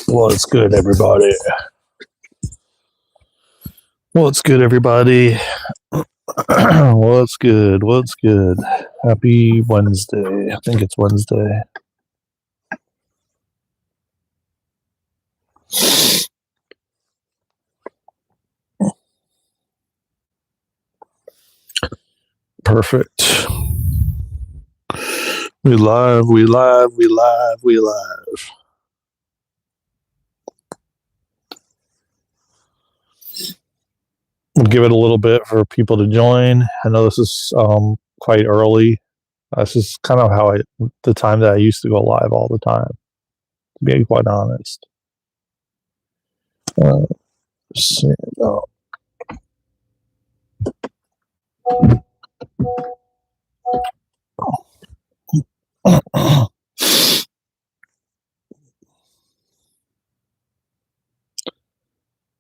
What's good, everybody? What's good, everybody? What's good? What's good? Happy Wednesday. I think it's Wednesday. Perfect. We live. We'll give it a little bit for people to join. I know this is quite early. This is kind of the time that I used to go live all the time, to be quite honest. Let's see.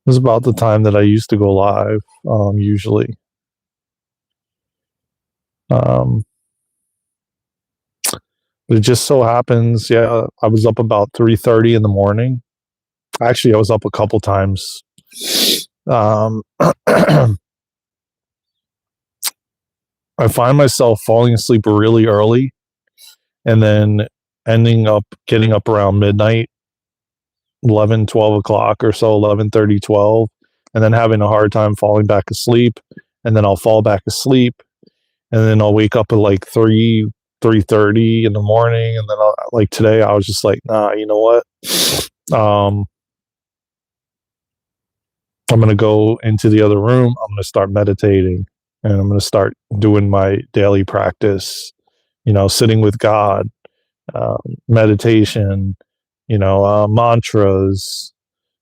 This is about the time that I used to go live, usually. But it just so happens, I was up about 3:30 in the morning. Actually, I was up a couple times. I find myself falling asleep really early and then ending up getting up around midnight, 11, 12 o'clock or so, 11:30, 12, and then having a hard time falling back asleep. And then I'll fall back asleep, and then I'll wake up at like 3:30 in the morning. And then like today, I was just like, nah, you know what? I'm going to go into the other room. I'm going to start meditating, and I'm going to start doing my daily practice, sitting with God, meditation, mantras,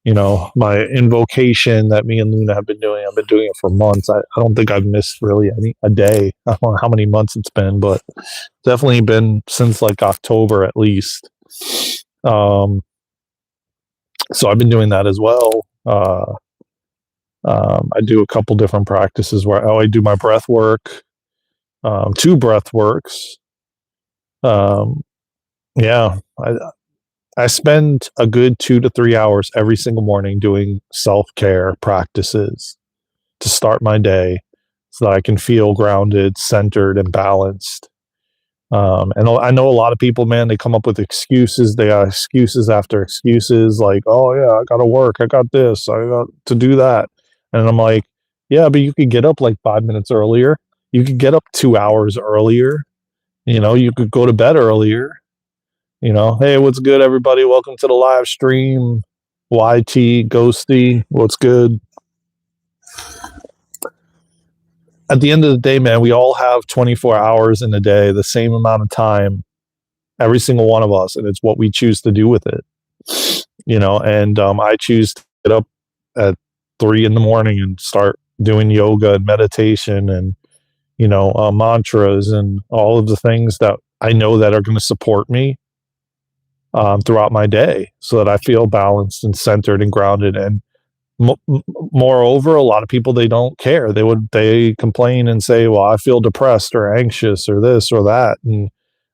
my invocation that me and Luna have been doing. I've been doing it for months. I don't think I've missed really a day. I don't know how many months it's been, but definitely been since like October at least. So I've been doing that as well. I do a couple different practices where I do my breath work, 2 breath works. I spend a good 2 to 3 hours every single morning doing self-care practices to start my day so that I can feel grounded, centered, and balanced. And I know a lot of people, man, they come up with excuses. They got excuses after excuses like, oh, yeah, I got to work. I got this. I got to do that. And I'm like, yeah, but you could get up like 5 minutes earlier. You could get up 2 hours earlier. You could go to bed earlier. Hey, what's good, everybody? Welcome to the live stream. YT, Ghosty, what's good? At the end of the day, man, we all have 24 hours in a day, the same amount of time, every single one of us, and it's what we choose to do with it. And I choose to get up at 3 in the morning and start doing yoga and meditation and, mantras and all of the things that I know that are going to support me throughout my day so that I feel balanced and centered and grounded. And moreover, a lot of people, they don't care. They complain and say, well, I feel depressed or anxious or this or that. And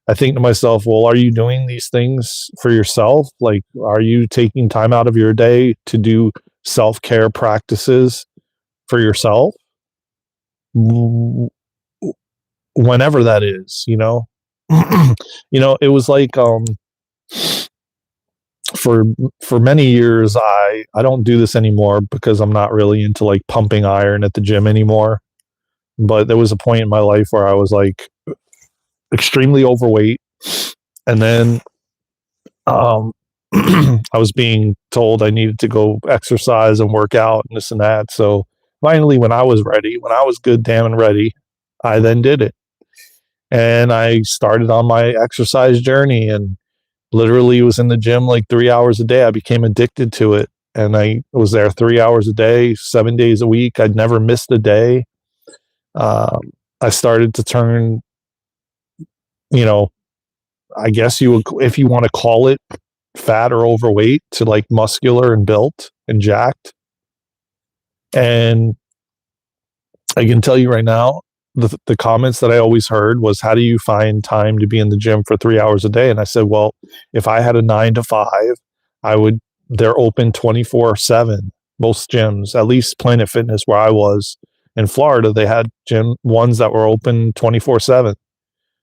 I think to myself, well, are you doing these things for yourself? Like, are you taking time out of your day to do self-care practices for yourself? Whenever that is, it was like, for many years, I don't do this anymore because I'm not really into like pumping iron at the gym anymore. But there was a point in my life where I was like extremely overweight, and then I was being told I needed to go exercise and work out and this and that. So finally, when I was ready, when I was good, damn and ready, I then did it, and I started on my exercise journey and literally was in the gym like 3 hours a day. I became addicted to it, and I was there 3 hours a day, 7 days a week. I'd never missed a day. I started to turn, I guess you would, if you want to call it fat or overweight, to like muscular and built and jacked. And I can tell you right now, the comments that I always heard was, how do you find time to be in the gym for 3 hours a day? And I said, well, if I had a 9 to 5, I would they're open 24/7. Most gyms, at least Planet Fitness where I was in Florida, they had gym ones that were open 24/7.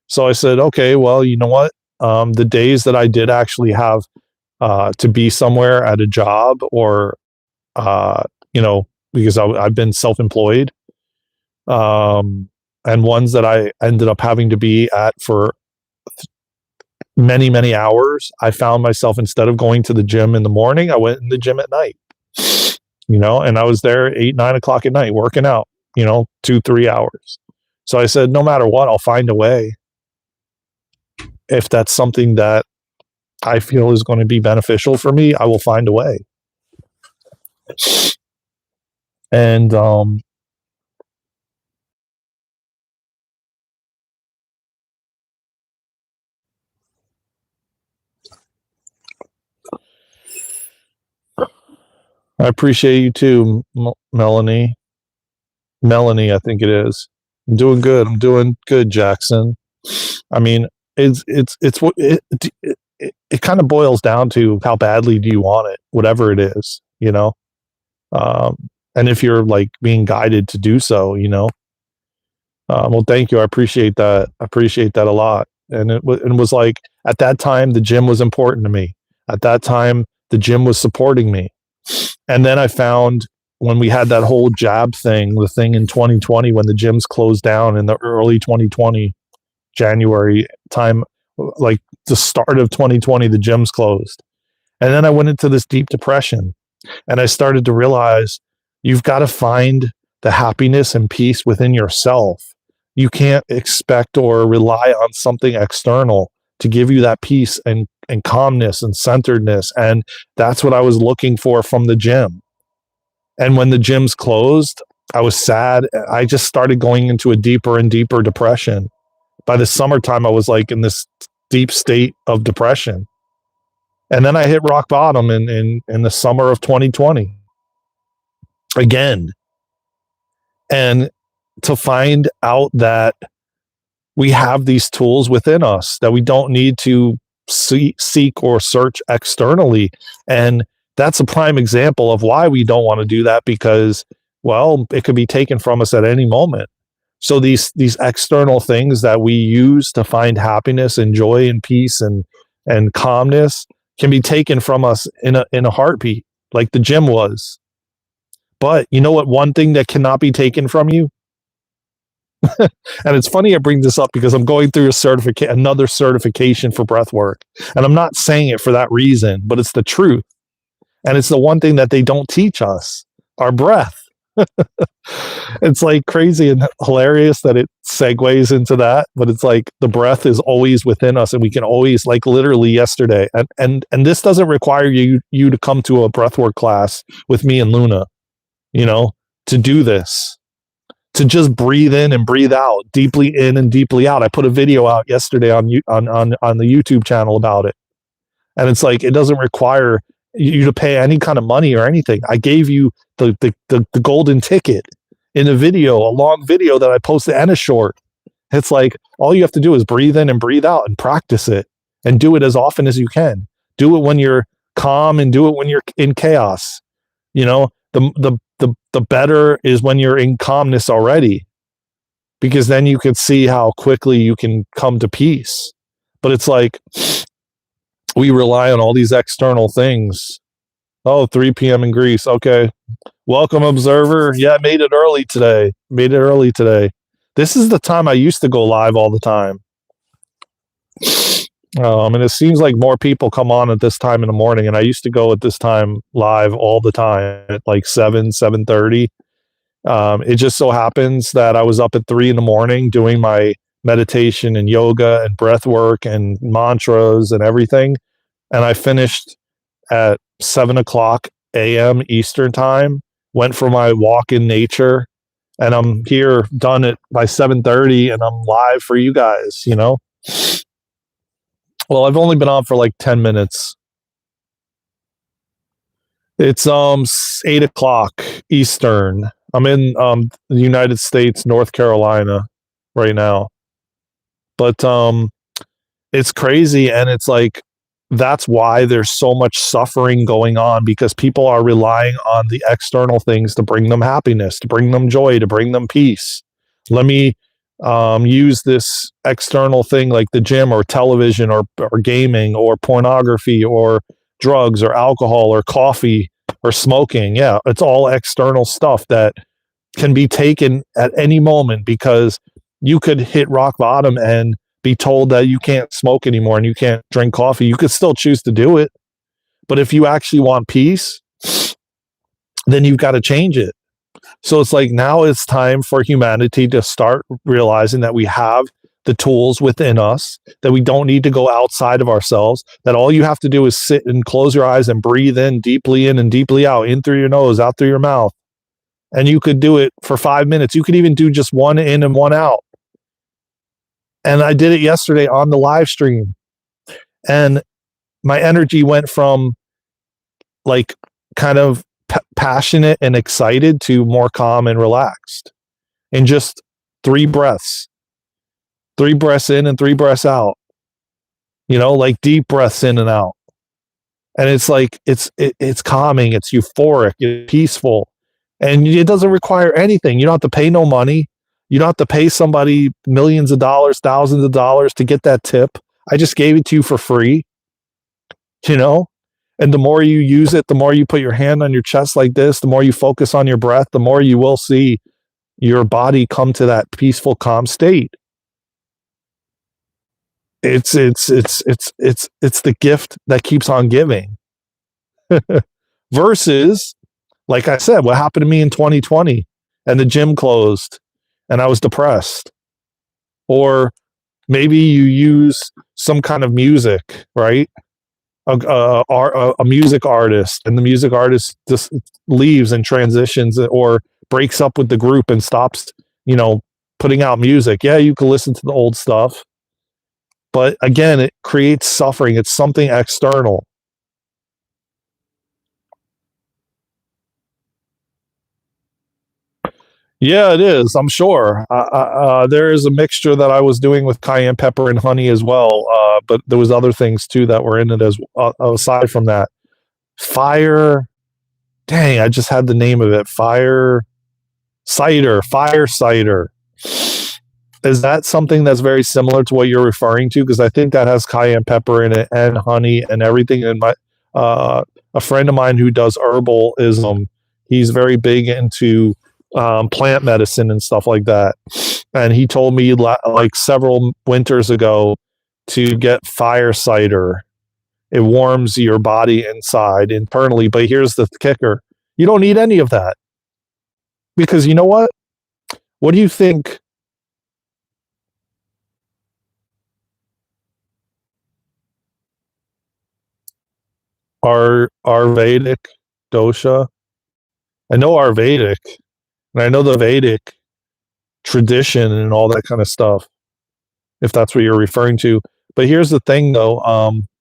So I said, okay, well, you know what? The days that I did actually have to be somewhere at a job or, uh, because I've been self-employed, and ones that I ended up having to be at for many, many hours, I found myself, instead of going to the gym in the morning, I went in the gym at night, and I was there 8, 9 o'clock at night working out, 2, 3 hours. So I said, no matter what, I'll find a way. If that's something that I feel is going to be beneficial for me, I will find a way. And I appreciate you too, Melanie. Melanie, I think it is. I'm doing good. I'm doing good, Jackson. I mean, it's what it kind of boils down to, how badly do you want it, whatever it is, and if you're like being guided to do so, well, thank you. I appreciate that. I appreciate that a lot. And it was like, at that time, the gym was important to me. At that time, the gym was supporting me. And then I found, when we had that whole jab thing, the thing in 2020, when the gyms closed down in the early 2020, January time, like the start of 2020, the gyms closed. And then I went into this deep depression, and I started to realize, you've got to find the happiness and peace within yourself. You can't expect or rely on something external to give you that peace and calmness and centeredness. And that's what I was looking for from the gym. And when the gyms closed, I was sad. I just started going into a deeper and deeper depression. By the summertime, I was like in this deep state of depression. And then I hit rock bottom in the summer of 2020 again. And to find out that we have these tools within us, that we don't need to seek or search externally. And that's a prime example of why we don't want to do that, because, well, it could be taken from us at any moment. So these external things that we use to find happiness and joy and peace and calmness can be taken from us in a heartbeat, like the gym was. But you know what? One thing that cannot be taken from you, and it's funny I bring this up because I'm going through another certification for breath work, and I'm not saying it for that reason, but it's the truth, and it's the one thing that they don't teach us: our breath. It's like crazy and hilarious that it segues into that, but it's like the breath is always within us, and we can always, like literally yesterday, and this doesn't require you to come to a breathwork class with me and Luna, to do this, to just breathe in and breathe out, deeply in and deeply out. I put a video out yesterday on the YouTube channel about it, and it's like, it doesn't require you to pay any kind of money or anything. I gave you the golden ticket in a video, a long video that I posted, and a short. It's like, all you have to do is breathe in and breathe out and practice it, and do it as often as you can. Do it when you're calm, and do it when you're in chaos. The better is when you're in calmness already, because then you can see how quickly you can come to peace. But it's like, we rely on all these external things. Oh, 3 p.m. in Greece. Okay. Welcome, observer. Yeah, made it early today. This is the time I used to go live all the time. And it seems like more people come on at this time in the morning, and I used to go at this time live all the time at like 7:30. It just so happens that I was up at 3 in the morning doing my meditation and yoga and breath work and mantras and everything. And I finished at 7 o'clock a.m. Eastern time, went for my walk in nature, and I'm here done it by 7:30, and I'm live for you guys, Well, I've only been on for like 10 minutes. It's 8 o'clock Eastern. I'm in the United States, North Carolina right now. But it's crazy, and it's like, that's why there's so much suffering going on, because people are relying on the external things to bring them happiness, to bring them joy, to bring them peace. Let me use this external thing like the gym or television or gaming or pornography or drugs or alcohol or coffee or smoking. Yeah, it's all external stuff that can be taken at any moment, because you could hit rock bottom and be told that you can't smoke anymore and you can't drink coffee. You could still choose to do it. But if you actually want peace, then you've got to change it. So it's like now it's time for humanity to start realizing that we have the tools within us, that we don't need to go outside of ourselves, that all you have to do is sit and close your eyes and breathe in and deeply out, in through your nose, out through your mouth. And you could do it for 5 minutes. You could even do just one in and one out. And I did it yesterday on the live stream. And my energy went from like kind of passionate and excited to more calm and relaxed in just 3 breaths in and 3 breaths out, like deep breaths in and out. And it's like, it's calming, it's euphoric, it's peaceful. And it doesn't require anything. You don't have to pay no money. You don't have to pay somebody millions of dollars, thousands of dollars to get that tip. I just gave it to you for free, And the more you use it, the more you put your hand on your chest like this, the more you focus on your breath, the more you will see your body come to that peaceful, calm state. It's the gift that keeps on giving. Versus, like I said, what happened to me in 2020 and the gym closed and I was depressed. Or maybe you use some kind of music, right? A music artist, and the music artist just leaves and transitions or breaks up with the group and stops, putting out music. Yeah, you can listen to the old stuff, but again, it creates suffering. It's something external. Yeah, it is. I'm sure. There is a mixture that I was doing with cayenne pepper and honey as well, but there was other things too that were in it as aside from that. Fire. Dang, I just had the name of it. Fire cider. Is that something that's very similar to what you're referring to? Because I think that has cayenne pepper in it and honey and everything. And a friend of mine who does herbalism, he's very big into plant medicine and stuff like that. And he told me like several winters ago to get fire cider. It warms your body inside internally. But here's the kicker. You don't need any of that. Because you know what? What do you think? Our Vedic dosha. I know our Vedic, and I know the Vedic tradition and all that kind of stuff, if that's what you're referring to. But here's the thing though,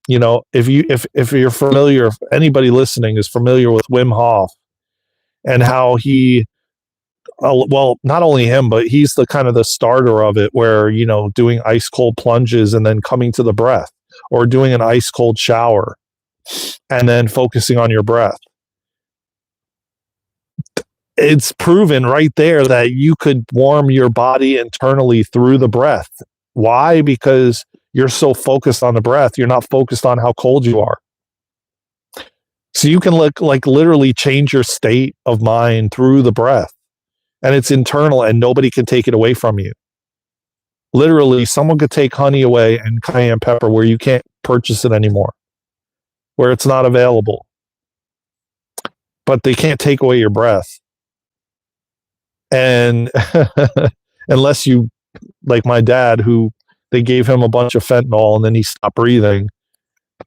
if you're familiar, if anybody listening is familiar with Wim Hof and how he well, not only him, but he's the kind of the starter of it, where, doing ice cold plunges and then coming to the breath, or doing an ice cold shower and then focusing on your breath. It's proven right there that you could warm your body internally through the breath. Why? Because you're so focused on the breath. You're not focused on how cold you are. So you can like literally change your state of mind through the breath. And it's internal and nobody can take it away from you. Literally, someone could take honey away and cayenne pepper where you can't purchase it anymore, where it's not available. But they can't take away your breath. And unless you, like my dad, who they gave him a bunch of fentanyl and then he stopped breathing,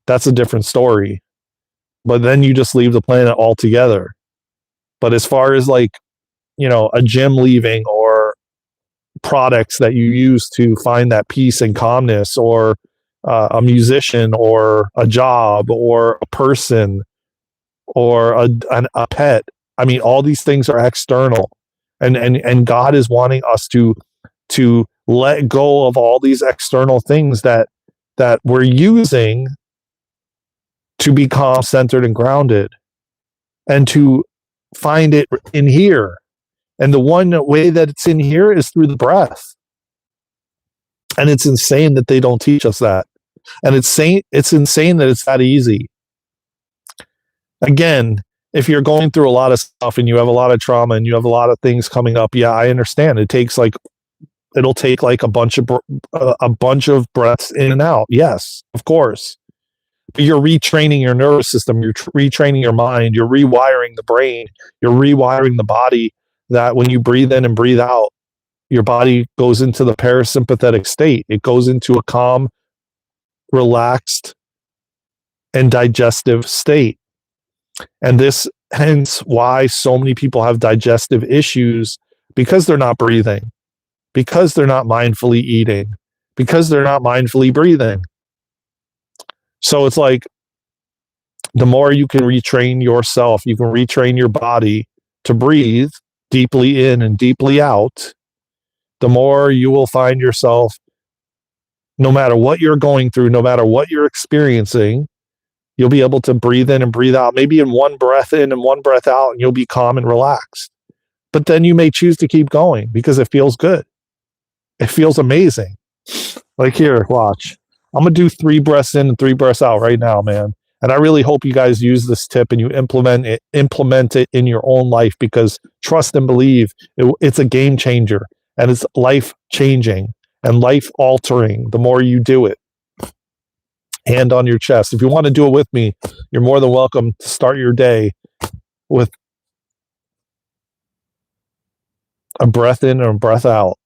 that's a different story. But then you just leave the planet altogether. But as far as like, a gym leaving, or products that you use to find that peace and calmness, or a musician, or a job, or a person, or a pet. I mean, all these things are external, and God is wanting us to let go of all these external things that we're using to be calm, centered, and grounded, and to find it in here. And the one way that it's in here is through the breath. And it's insane that they don't teach us that. And it's insane that it's that easy. Again, if you're going through a lot of stuff and you have a lot of trauma and you have a lot of things coming up, yeah, I understand. It'll take like a bunch of breaths in and out. Yes, of course. But you're retraining your nervous system. You're retraining your mind. You're rewiring the brain. You're rewiring the body, that when you breathe in and breathe out, your body goes into the parasympathetic state. It goes into a calm, relaxed, and digestive state. And this, hence why so many people have digestive issues, because they're not breathing, because they're not mindfully eating, because they're not mindfully breathing. So it's like, the more you can retrain yourself, you can retrain your body to breathe deeply in and deeply out, the more you will find yourself, no matter what you're going through, no matter what you're experiencing, you'll be able to breathe in and breathe out, maybe in one breath in and one breath out, and you'll be calm and relaxed. But then you may choose to keep going because it feels good. It feels amazing. Like, here, watch. I'm going to do 3 breaths in and 3 breaths out right now, man. And I really hope you guys use this tip and you implement it in your own life, because trust and believe, it's a game changer, and it's life changing and life altering the more you do it. Hand on your chest. If you want to do it with me, you're more than welcome to start your day with a breath in and a breath out,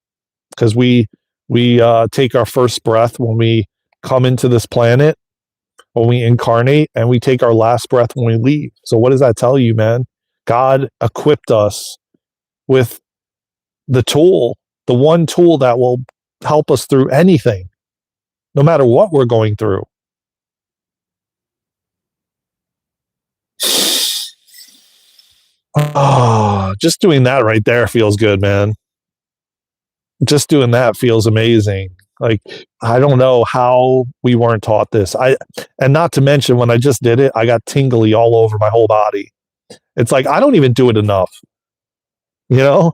because we take our first breath when we come into this planet, when we incarnate, and we take our last breath when we leave. So what does that tell you, man? God equipped us with the tool, the one tool that will help us through anything, no matter what we're going through. Oh, just doing that right there feels good, man. Just doing that feels amazing. Like, I don't know how we weren't taught this. And not to mention, when I just did it, I got tingly all over my whole body. It's like, I don't even do it enough. You know?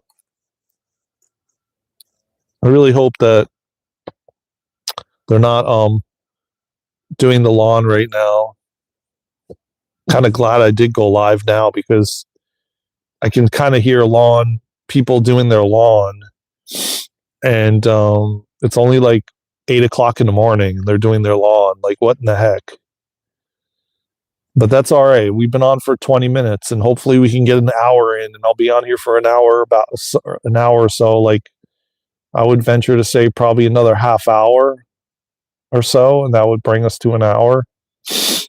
I really hope that they're not doing the lawn right now. Kind of glad I did go live now, because I can kind of hear people doing their lawn, and it's only like 8:00 in the morning and they're doing their lawn. Like, what in the heck? But that's all right. We've been on for 20 minutes, and hopefully we can get an hour in, and I'll be on here for about an hour or so. Like, I would venture to say probably another half hour or so, and that would bring us to an hour.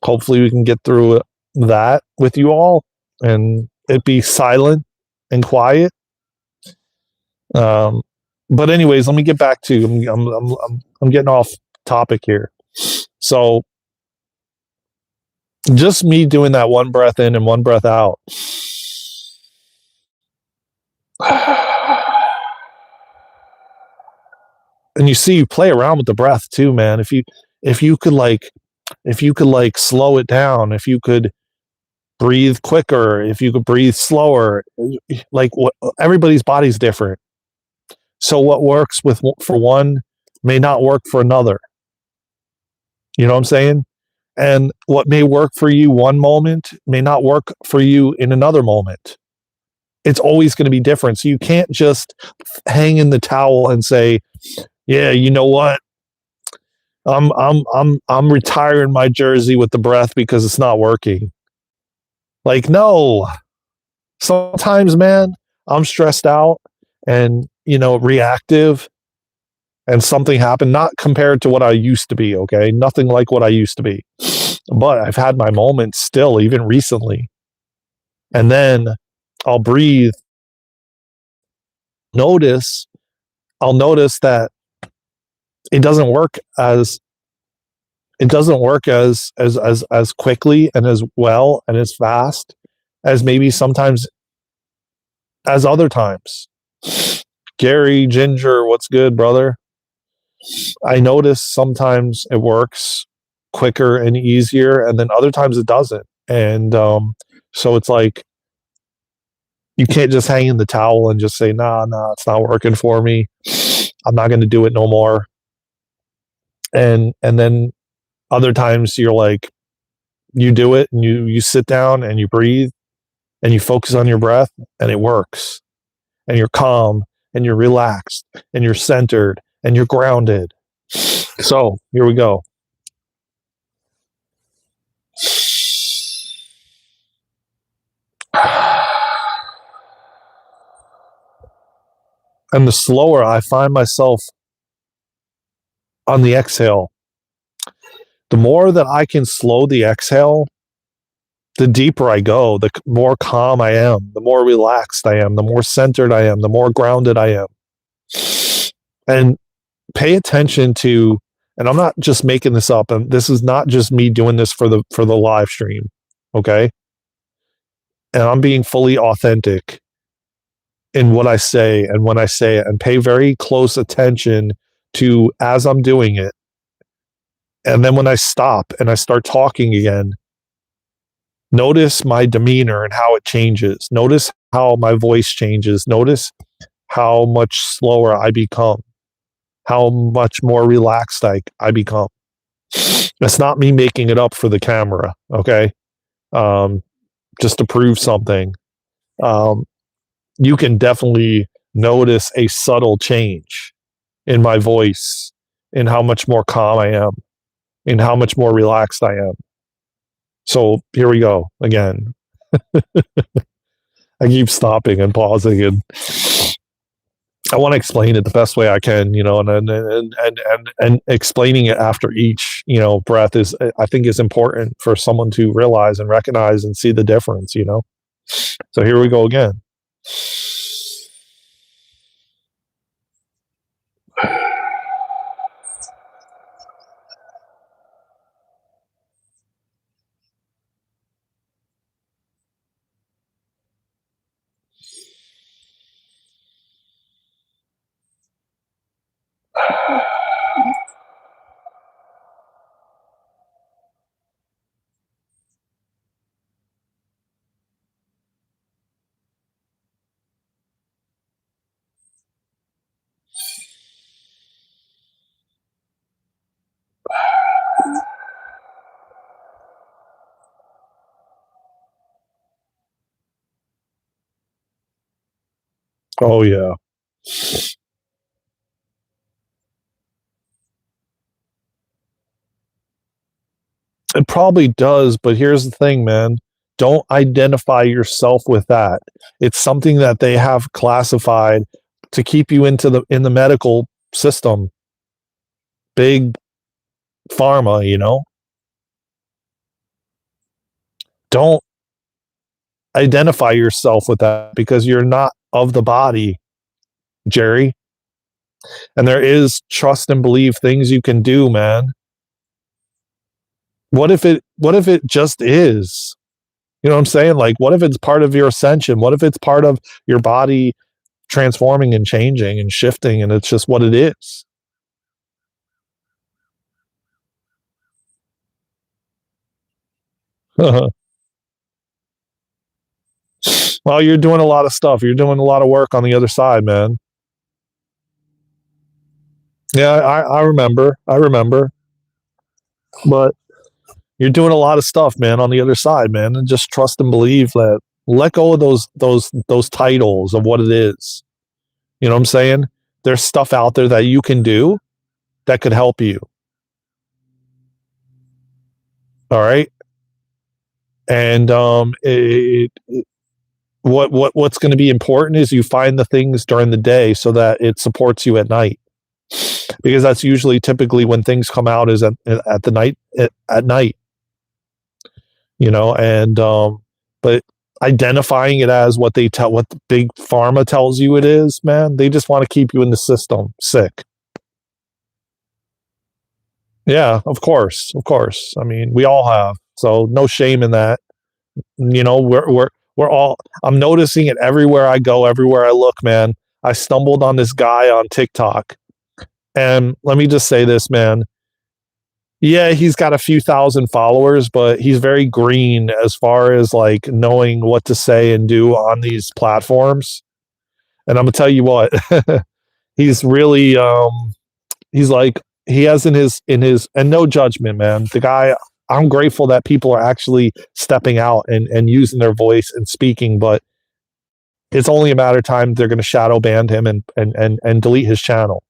Hopefully we can get through that with you all, and it be silent and quiet. But anyways, let me get back to, I'm getting off topic here. So just me doing that one breath in and one breath out. And you see, you play around with the breath too, man. If you could slow it down, if you could breathe quicker, if you could breathe slower, like, what, everybody's body's different. So what works for one may not work for another. You know what I'm saying? And what may work for you one moment may not work for you in another moment. It's always going to be different. So you can't just hang in the towel and say, yeah, you know what? I'm retiring my jersey with the breath because it's not working. Like, no. Sometimes, man, I'm stressed out and, reactive, and something happened, not compared to what I used to be, okay? Nothing like what I used to be. But I've had my moments still, even recently. And then I'll breathe. I'll notice that it doesn't work as quickly and as well and as fast as maybe sometimes as other times. Gary Ginger, what's good, brother? I notice sometimes it works quicker and easier, and then other times it doesn't. And so it's like you can't just hang in the towel and just say, nah, it's not working for me. I'm not going to do it no more. And then other times you're like, you do it and you sit down and you breathe and you focus on your breath and it works. And you're calm and you're relaxed and you're centered and you're grounded. So here we go. And the slower I find myself on the exhale, the more that I can slow the exhale, the deeper I go, the more calm I am, the more relaxed I am, the more centered I am, the more grounded I am. And pay attention to, and I'm not just making this up, and this is not just me doing this for the live stream, okay? And I'm being fully authentic in what I say and when I say it, and pay very close attention to as I'm doing it. And then when I stop and I start talking again, notice my demeanor and how it changes. Notice how my voice changes. Notice how much slower I become, how much more relaxed I become. It's not me making it up for the camera, okay? Just to prove something. You can definitely notice a subtle change in my voice, in how much more calm I am, in how much more relaxed I am. So here we go again. I keep stopping and pausing, and I want to explain it the best way I can, and explaining it after each, breath is, I think, is important for someone to realize and recognize and see the difference, So here we go again. Oh, yeah. It probably does, but here's the thing, man. Don't identify yourself with that. It's something that they have classified to keep you in the medical system. Big pharma, Don't identify yourself with that because you're not of the body, Jerry. And there is trust and believe things you can do, man. What if it just is? You know what I'm saying? Like, what if it's part of your ascension? What if it's part of your body transforming and changing and shifting, and it's just what it is? Well, you're doing a lot of stuff. You're doing a lot of work on the other side, man. Yeah, I remember. But you're doing a lot of stuff, man, on the other side, man. And just trust and believe that. Let go of those titles of what it is. You know what I'm saying? There's stuff out there that you can do that could help you. All right. And what's going to be important is you find the things during the day so that it supports you at night, because that's usually typically when things come out is at the night at night, and but identifying it as what the big pharma tells you it is, man, they just want to keep you in the system sick. Yeah, of course. I mean, we all have, so no shame in that. We're all, I'm noticing it everywhere I go, everywhere I look, man. I stumbled on this guy on TikTok, and let me just say this, man. Yeah, he's got a few thousand followers, but he's very green as far as like knowing what to say and do on these platforms. And I'm gonna tell you what, he's really he's like he has in his and no judgment, man. The guy, I'm grateful that people are actually stepping out and using their voice and speaking, but it's only a matter of time they're gonna shadow ban him and delete his channel.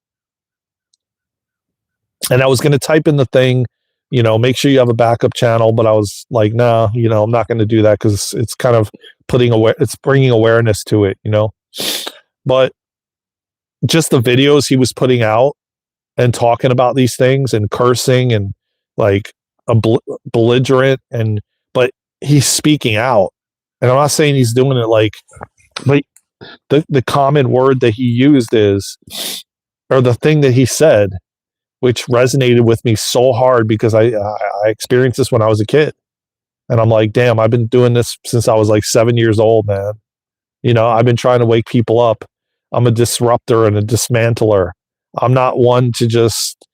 And I was going to type in the thing, make sure you have a backup channel, but I was like, nah, I'm not going to do that because it's kind of it's bringing awareness to it. But just the videos he was putting out and talking about these things and cursing and like a belligerent but he's speaking out. And I'm not saying he's doing it but the common word that he used or the thing that he said, which resonated with me so hard because I experienced this when I was a kid. And I'm like, damn, I've been doing this since I was like 7 years old, man. I've been trying to wake people up. I'm a disruptor and a dismantler. I'm not one to just,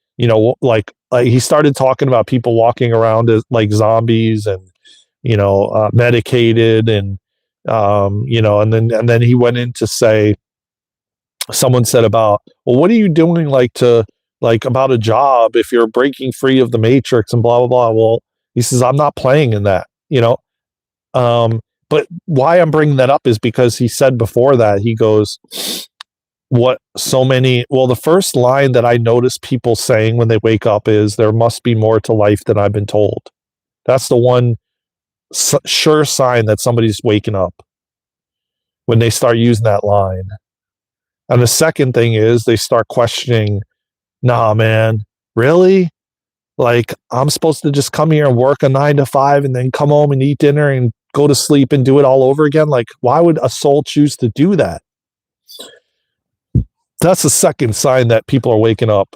like he started talking about people walking around as like zombies and, medicated and, and then he went in to say, someone said about, well, what are you doing like about a job if you're breaking free of the matrix and blah blah blah. Well, he says, I'm not playing in that. But why I'm bringing that up is because he said before that, he goes, the first line that I notice people saying when they wake up is, there must be more to life than I've been told. That's the one sure sign that somebody's waking up, when they start using that line. And the second thing is they start questioning, nah, man, really? Like, I'm supposed to just come here and work a 9 to 5 and then come home and eat dinner and go to sleep and do it all over again? Like, why would a soul choose to do that? That's the second sign that people are waking up.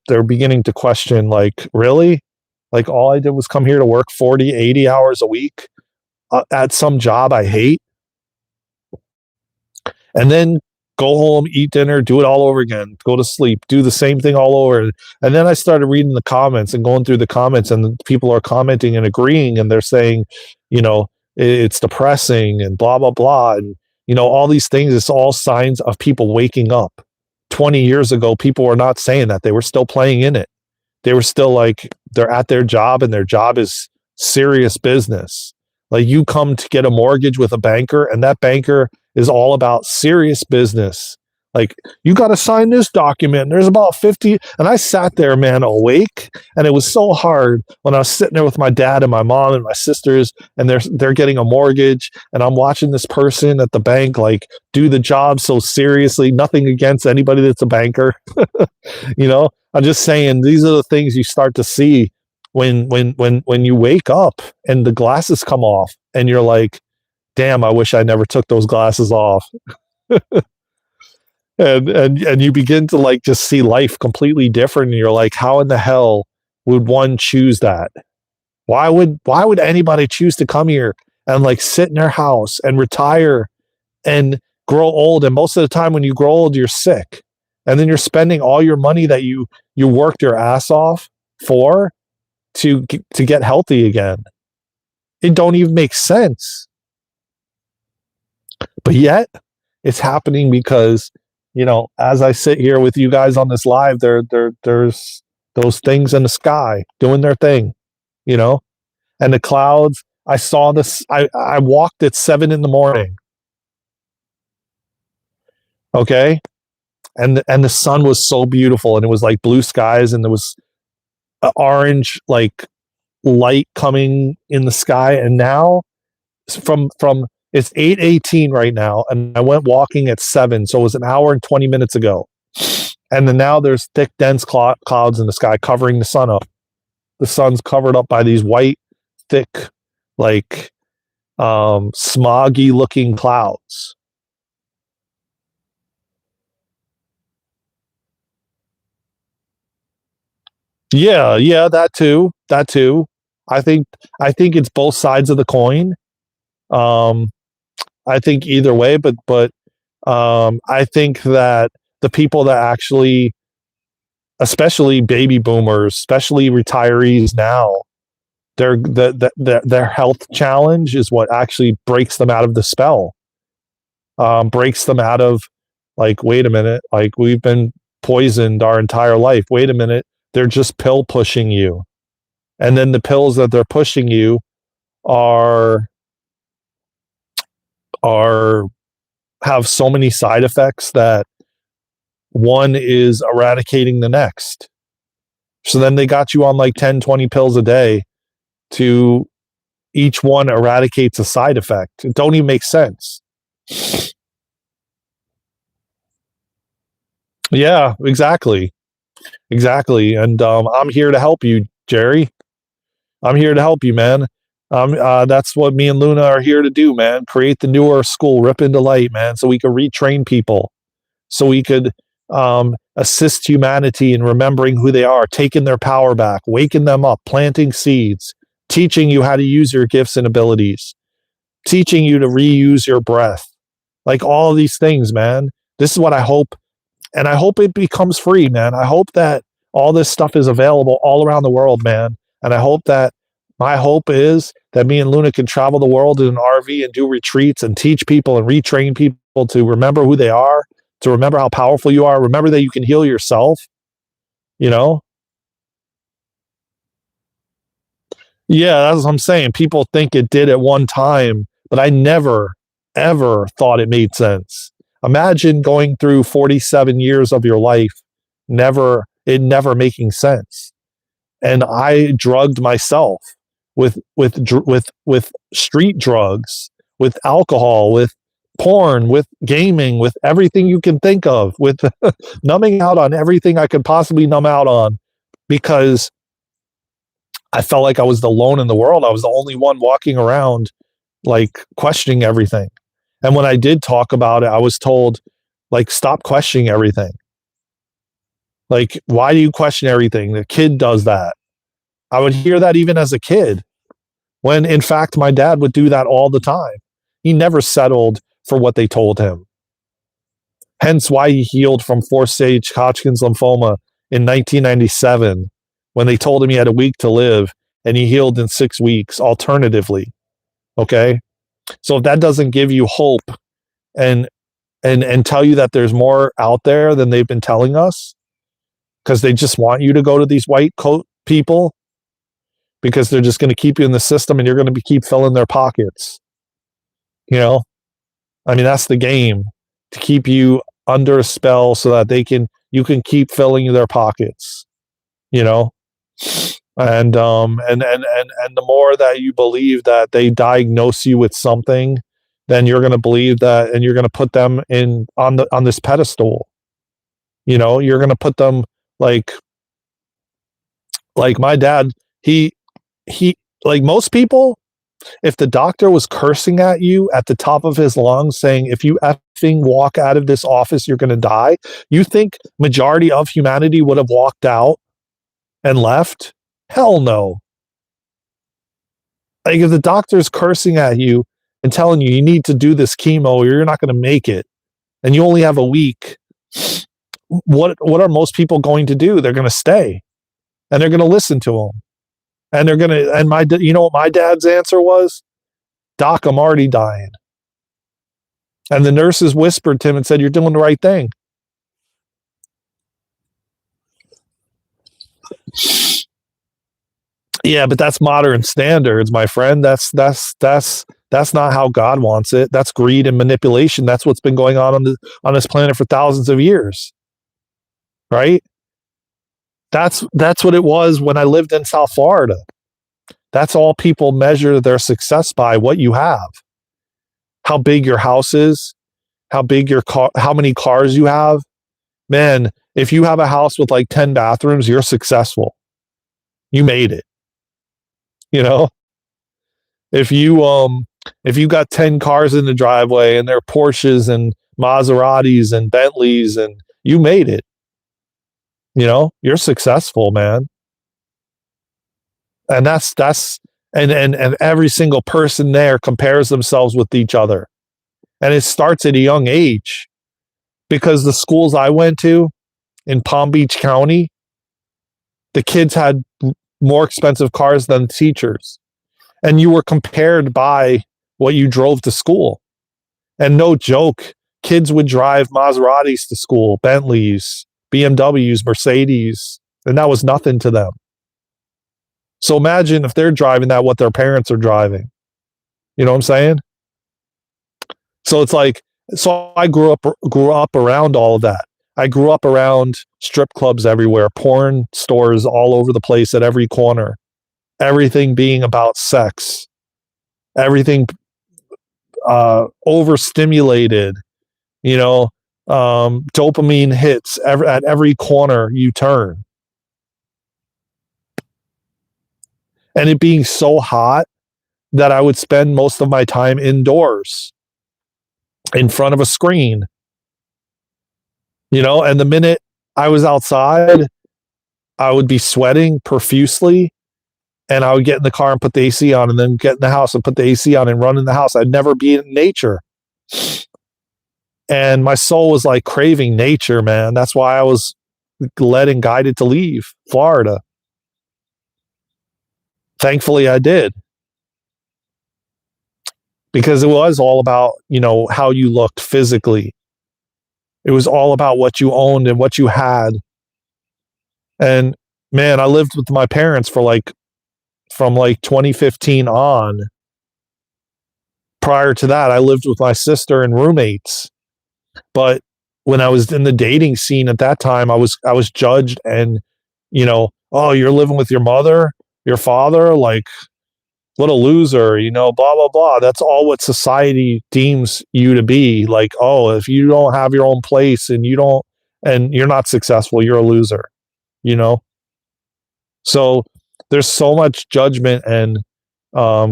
They're beginning to question, like, really? Like, all I did was come here to work 40, 80 hours a week at some job I hate, and then go home, eat dinner, do it all over again, go to sleep, do the same thing all over. And then I started reading the comments and going through the comments, and people are commenting and agreeing, and they're saying, it's depressing and blah, blah, blah. And, all these things, it's all signs of people waking up. 20 years ago, people were not saying that. They were still playing in it. They were still like, they're at their job and their job is serious business. Like, you come to get a mortgage with a banker, and that banker is all about serious business. Like, you got to sign this document. There's about 50. And I sat there, man, awake. And it was so hard when I was sitting there with my dad and my mom and my sisters, and they're getting a mortgage. And I'm watching this person at the bank, like, do the job so seriously. Nothing against anybody that's a banker. I'm just saying, these are the things you start to see when you wake up and the glasses come off and you're like, damn, I wish I never took those glasses off. and you begin to like just see life completely different, and you're like, how in the hell would one choose that? Why would anybody choose to come here and like sit in their house and retire and grow old? And most of the time when you grow old, you're sick, and then you're spending all your money that you worked your ass off for to get healthy again. It don't even make sense. But yet it's happening because, as I sit here with you guys on this live, there's those things in the sky doing their thing, and the clouds. I saw this. I walked at 7 a.m. Okay. And the sun was so beautiful, and it was like blue skies, and there was orange, like, light coming in the sky. And now from it's 8:18 right now, and I went walking at 7, so it was an hour and 20 minutes ago. And then now there's thick, dense clouds in the sky covering the sun up. The sun's covered up by these white, thick, like, smoggy looking clouds. Yeah, that too. I think it's both sides of the coin. Um, I think either way, but I think that the people that actually especially baby boomers, especially retirees now, their health challenge is what actually breaks them out of the spell. Breaks them out of, like, wait a minute, like, we've been poisoned our entire life. Wait a minute, they're just pill pushing you. And then the pills that they're pushing you are have so many side effects that one is eradicating the next. So then they got you on like 10, 20 pills a day to each one eradicates a side effect. It don't even make sense. Yeah, exactly. Exactly. And I'm here to help you, Jerry. I'm here to help you, man. That's what me and Luna are here to do, man. Create the newer school, Rip into Light, man, so we could retrain people, so we could assist humanity in remembering who they are, taking their power back, waking them up, planting seeds, teaching you how to use your gifts and abilities, teaching you to reuse your breath. Like all of these things, man. This is what I hope. And I hope it becomes free, man. I hope that all this stuff is available all around the world, man. And I hope that my hope is that me and Luna can travel the world in an RV and do retreats and teach people and retrain people to remember who they are, to remember how powerful you are, remember that you can heal yourself, you know? Yeah, that's what I'm saying. People think it did at one time, but I never, ever thought it made sense. Imagine going through 47 years of your life, it never making sense. And I drugged myself with street drugs, with alcohol, with porn, with gaming, with everything you can think of, with numbing out on everything I could possibly numb out on, because I felt like I was alone in the world. I was the only one walking around, like, questioning everything. And when I did talk about it, I was told, like, stop questioning everything. Like, why do you question everything? The kid does that. I would hear that even as a kid, when in fact my dad would do that all the time. He never settled for what they told him. Hence why he healed from 4th-stage Hodgkin's lymphoma in 1997, when they told him he had a week to live, and he healed in 6 weeks alternatively. Okay? So if that doesn't give you hope and tell you that there's more out there than they've been telling us, because they just want you to go to these white coat people, because they're just going to keep you in the system and you're going to keep filling their pockets. You know? I mean, that's the game, to keep you under a spell so that you can keep filling their pockets, you know? And the more that you believe that they diagnose you with something, then you're going to believe that, and you're going to put them on this pedestal. You know, you're going to put them like my dad, he like most people, if the doctor was cursing at you at the top of his lungs saying, if you effing walk out of this office, you're going to die, you think majority of humanity would have walked out and left? Hell no. Like, if the doctor's cursing at you and telling you need to do this chemo or you're not going to make it, and you only have a week, what are most people going to do? They're going to stay, and they're going to listen to him. And they're going to, and you know what my dad's answer was? Doc, I'm already dying. And the nurses whispered to him and said, you're doing the right thing. Yeah, but that's modern standards, my friend. That's not how God wants it. That's greed and manipulation. That's what's been going on this planet for thousands of years. Right? That's what it was when I lived in South Florida. That's all people measure their success by, what you have. How big your house is, how big your car, how many cars you have. Man, if you have a house with like 10 bathrooms, you're successful. You made it. You know? If you got 10 cars in the driveway and they're Porsches and Maseratis and Bentleys, and you made it. You know, you're successful, man. And and every single person there compares themselves with each other. And it starts at a young age, because the schools I went to in Palm Beach County, The kids had more expensive cars than teachers. And you were compared by what you drove to school. And no joke, kids would drive Maseratis to school, Bentleys, BMWs, Mercedes, and that was nothing to them. So imagine if they're driving that, what their parents are driving. You know what I'm saying? So it's like, so I grew up around all of that. I grew up around strip clubs everywhere, porn stores all over the place at every corner, everything being about sex, everything overstimulated, dopamine hits at every corner you turn. And it being so hot that I would spend most of my time indoors in front of a screen, and the minute I was outside, I would be sweating profusely, and I would get in the car and put the AC on, and then get in the house and put the AC on and run in the house. I'd never be in nature. And my soul was like craving nature, man. That's why I was led and guided to leave Florida. Thankfully, I did. Because it was all about, how you looked physically. It was all about what you owned and what you had. And man, I lived with my parents from 2015 on. Prior to that, I lived with my sister and roommates. But when I was in the dating scene at that time, I was judged and, oh, you're living with your mother, your father, like, what a loser, blah, blah, blah. That's all what society deems you to be. Like, oh, if you don't have your own place and you're not successful, you're a loser, So there's so much judgment and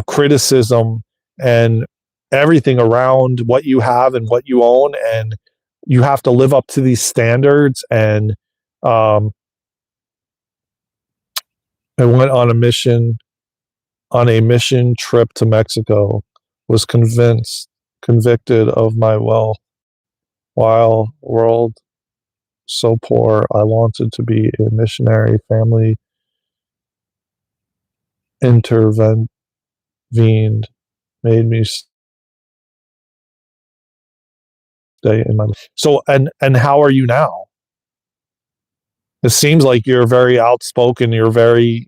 criticism and everything around what you have and what you own, and you have to live up to these standards. And I went on a mission trip to Mexico, was convicted of my wealth, while world so poor. I wanted to be a missionary. Family intervened, made me stay in my. So and how are you now? It seems like you're very outspoken. You're very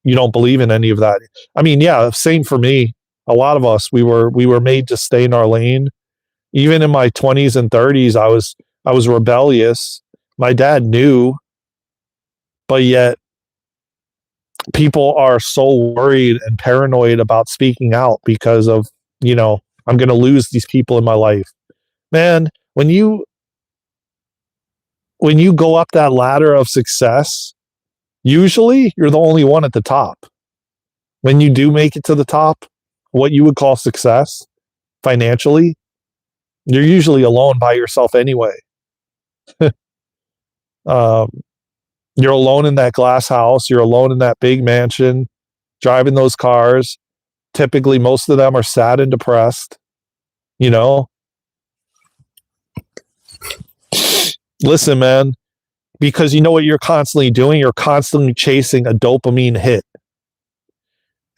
you don't believe in any of that. I mean, yeah, same for me. A lot of us, we were made to stay in our lane. Even in my 20s and 30s, I was rebellious. My dad knew, but yet people are so worried and paranoid about speaking out because of, I'm going to lose these people in my life. Man, when you go up that ladder of success, usually you're the only one at the top. When you do make it to the top, what you would call success financially, you're usually alone by yourself anyway. You're alone in that glass house. You're alone in that big mansion, driving those cars. Typically, most of them are sad and depressed. Listen, man, because you know what you're constantly doing? You're constantly chasing a dopamine hit.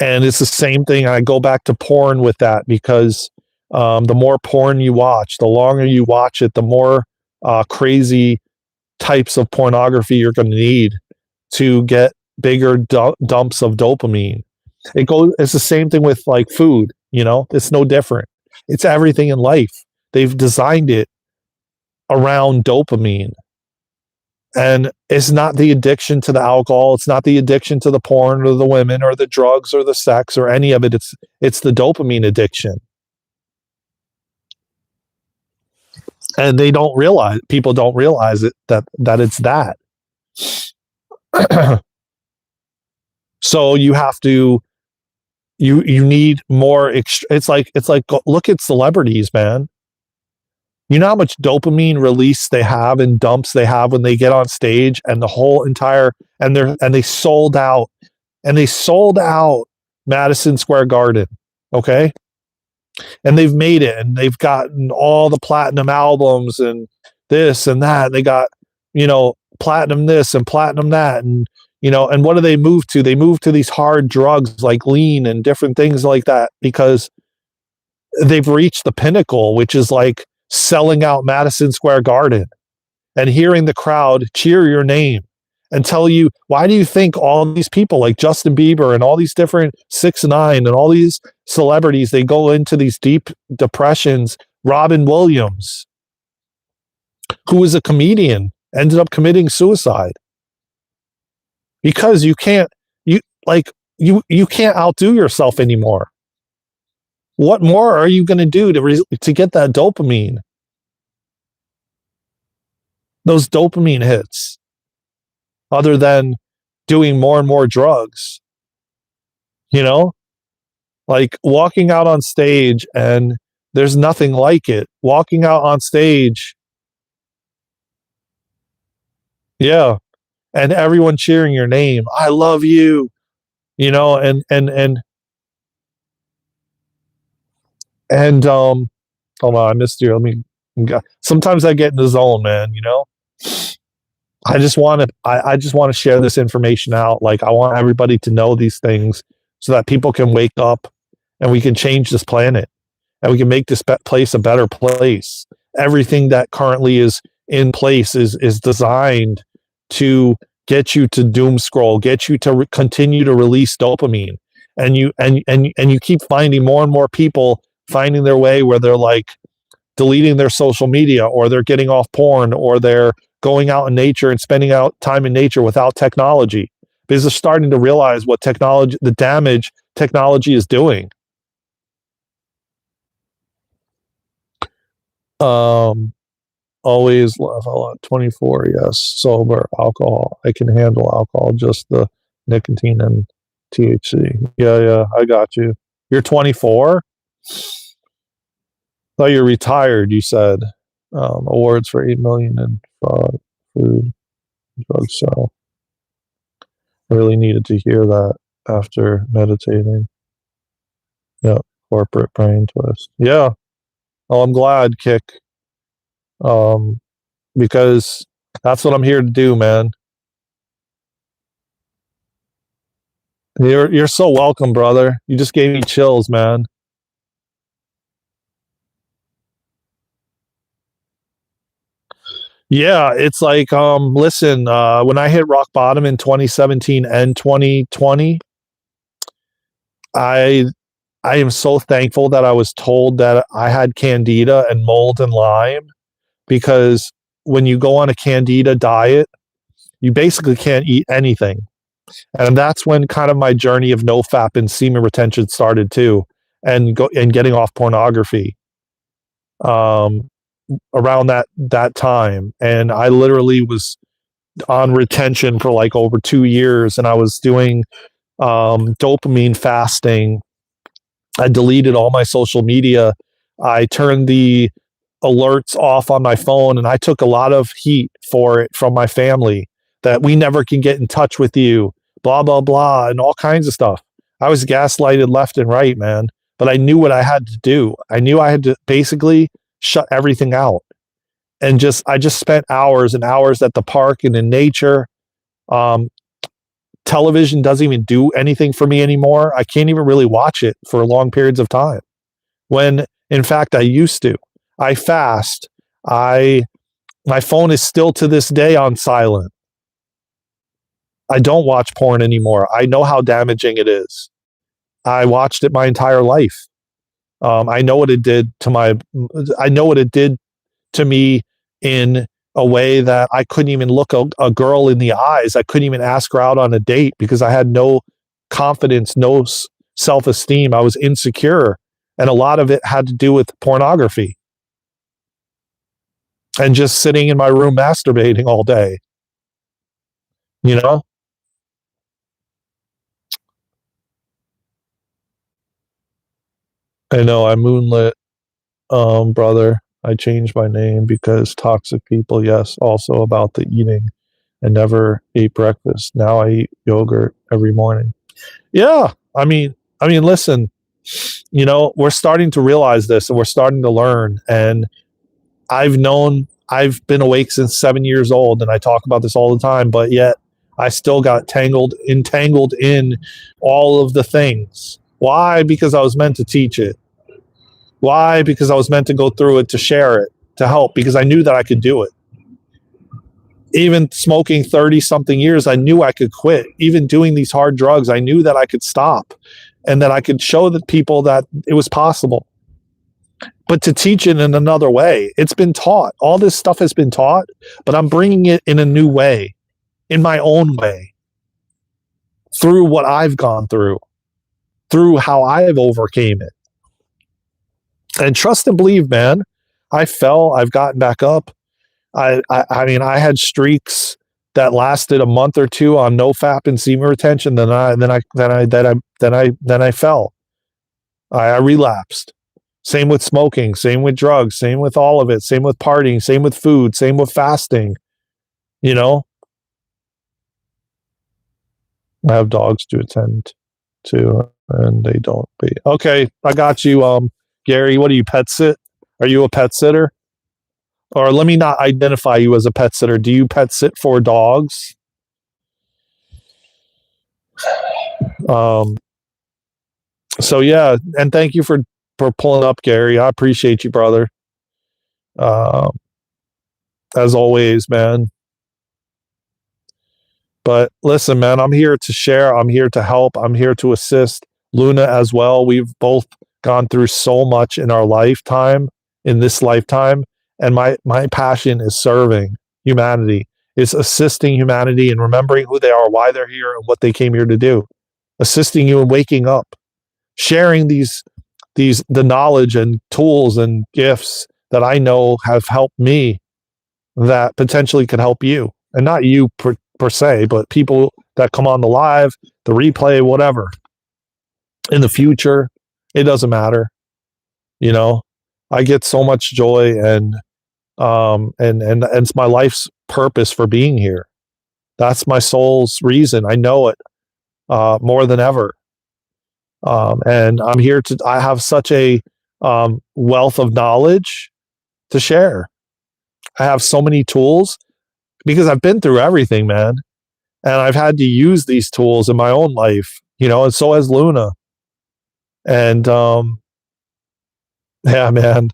And it's the same thing. I go back to porn with that, because the more porn you watch, the longer you watch it, the more crazy types of pornography you're going to need to get bigger dumps of dopamine. It's the same thing with like food, it's no different. It's everything in life. They've designed it around dopamine. And it's not the addiction to the alcohol. It's not the addiction to the porn or the women or the drugs or the sex or any of it. It's the dopamine addiction. And people don't realize it, that it's that. So you have to, you need more. It's like, look at celebrities, man. You know how much dopamine release they have and dumps they have when they get on stage, and the whole entire, and they sold out Madison Square Garden. Okay. And they've made it, and they've gotten all the platinum albums and this and that. They got, platinum this and platinum that, and and what do they move to? They move to these hard drugs like lean and different things like that because they've reached the pinnacle, which is like selling out Madison Square Garden and hearing the crowd cheer your name and tell you, why do you think all these people like Justin Bieber and all these different 6ix9ine and all these celebrities, they go into these deep depressions? Robin Williams, who was a comedian, ended up committing suicide because you can't outdo yourself anymore. What more are you going to do to get that dopamine? Those dopamine hits, other than doing more and more drugs, like walking out on stage, and there's nothing like it. Walking out on stage, yeah, and everyone cheering your name. I love you, and hold on, I missed you. Sometimes I get in the zone, man. I just want to share this information out. Like, I want everybody to know these things so that people can wake up and we can change this planet and we can make this place a better place. Everything that currently is in place is designed to get you to doom scroll, get you to continue to release dopamine. And you keep finding more and more people finding their way where they're like deleting their social media, or they're getting off porn, or they're going out in nature and spending out time in nature without technology, because they're starting to realize the damage technology is doing. Always love 24. Yes. Sober. Alcohol. I can handle alcohol, just the nicotine and THC. Yeah. I got you. You're 24? Thought you're retired, you said. Awards for 8 million in fraud, food, drug sell. I really needed to hear that after meditating. Yeah, corporate brain twist. Yeah. Oh, I'm glad, Kick. Because that's what I'm here to do, man. You're so welcome, brother. You just gave me chills, man. Yeah, it's like, listen, when I hit rock bottom in 2017 and 2020, I am so thankful that I was told that I had candida and mold and Lyme, because when you go on a candida diet, you basically can't eat anything. And that's when kind of my journey of NoFap and semen retention started too, and getting off pornography. Around that time, and I literally was on retention for like over 2 years, and I was doing dopamine fasting. I deleted all my social media. I turned the alerts off on my phone, and I took a lot of heat for it from my family, that we never can get in touch with you, blah blah blah, and all kinds of stuff. I was gaslighted left and right, man, but I knew what I had to do. I knew I had to basically shut everything out, and I just spent hours and hours at the park and in nature. Television doesn't even do anything for me anymore. I can't even really watch it for long periods of time, when in fact I used to. I fast. My phone is still to this day on silent. I don't watch porn anymore. I know how damaging it is. I watched it my entire life. I know what it did to me in a way that I couldn't even look a girl in the eyes. I couldn't even ask her out on a date because I had no confidence, no self-esteem. I was insecure. And a lot of it had to do with pornography and just sitting in my room masturbating all day. I know, I moonlit, brother. I changed my name because toxic people. Yes, also about the eating. I never ate breakfast. Now I eat yogurt every morning. Yeah, I mean, listen, we're starting to realize this, and we're starting to learn. And I I've been awake since 7 years old, and I talk about this all the time, but yet I still got entangled in all of the things. Why? Because I was meant to teach it. Why? Because I was meant to go through it, to share it, to help, because I knew that I could do it. Even smoking 30 something years, I knew I could quit. Even doing these hard drugs, I knew that I could stop and that I could show the people that it was possible. But to teach it in another way, it's been taught. All this stuff has been taught, but I'm bringing it in a new way, in my own way, through what I've gone through how I've overcame it. And trust and believe, man, I fell, I've gotten back up. I mean, I had streaks that lasted a month or two on no FAP and semen retention. Then I fell. I relapsed. Same with smoking. Same with drugs. Same with all of it. Same with partying. Same with food. Same with fasting. You know, I have dogs to attend to, and they don't be okay. I got you, Gary. What do you pet sit? Are you a pet sitter? Or let me not identify you as a pet sitter. Do you pet sit for dogs? So yeah, and thank you for pulling up, Gary. I appreciate you, brother. As always, man. But listen, man, I'm here to share. I'm here to help. I'm here to assist. Luna as well. We've both gone through so much in our lifetime, in this lifetime. And my passion is serving humanity, is assisting humanity and remembering who they are, why they're here, and what they came here to do. Assisting you in waking up, sharing the knowledge and tools and gifts that I know have helped me that potentially could help you. And not you per se, but people that come on the live, the replay, whatever. In the future, it doesn't matter. You know, I get so much joy and it's my life's purpose for being here. That's my soul's reason. I know it more than ever. And I'm here I have such a wealth of knowledge to share. I have so many tools because I've been through everything, man. And I've had to use these tools in my own life, you know, and so has Luna. And yeah, man.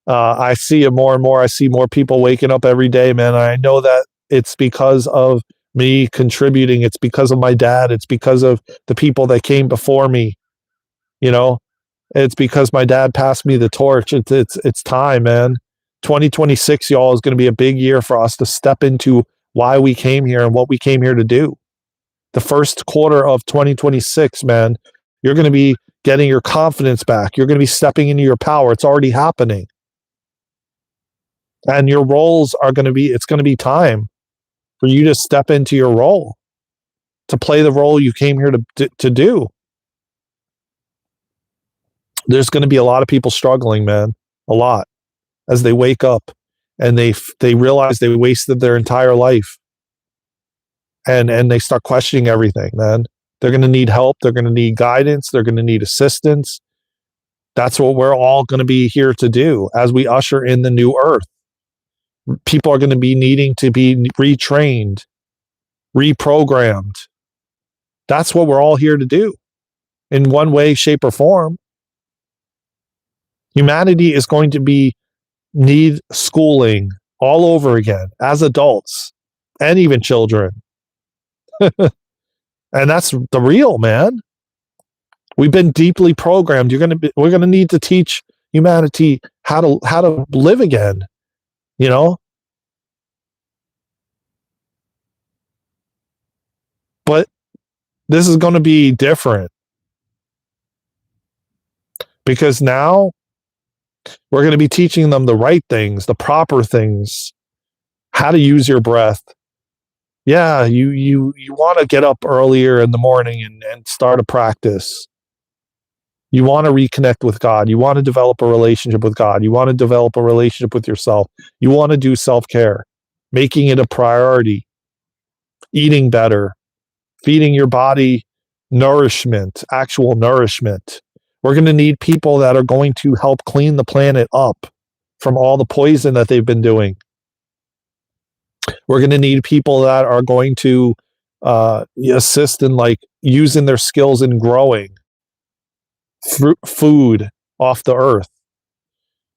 I see it more and more. I see more people waking up every day, man. I know that it's because of me contributing. It's because of my dad. It's because of the people that came before me. You know, it's because my dad passed me the torch. It's time, man. 2026, y'all, is going to be a big year for us to step into why we came here and what we came here to do. The first quarter of 2026, man, you're going to be getting your confidence back. You're going to be stepping into your power. It's already happening. And your roles are going to be, it's going to be time for you to step into your role, to play the role you came here to do. There's going to be a lot of people struggling, man, a lot, as they wake up and they realize they wasted their entire life. And they start questioning everything, man. They're going to need help. They're going to need guidance. They're going to need assistance. That's what we're all going to be here to do as we usher in the new earth. People are going to be needing to be retrained, reprogrammed. That's what we're all here to do in one way, shape, or form. Humanity is going to need schooling all over again as adults and even children. And that's the real, man. We've been deeply programmed. We're going to need to teach humanity how to live again. You know? But this is going to be different. Because now we're going to be teaching them the right things, the proper things, how to use your breath. Yeah, you want to get up earlier in the morning and start a practice. You want to reconnect with God. You want to develop a relationship with God. You want to develop a relationship with yourself. You want to do self-care, making it a priority, eating better, feeding your body nourishment, actual nourishment. We're going to need people that are going to help clean the planet up from all the poison that they've been doing. We're going to need people that are going to assist in like using their skills in growing food off the earth,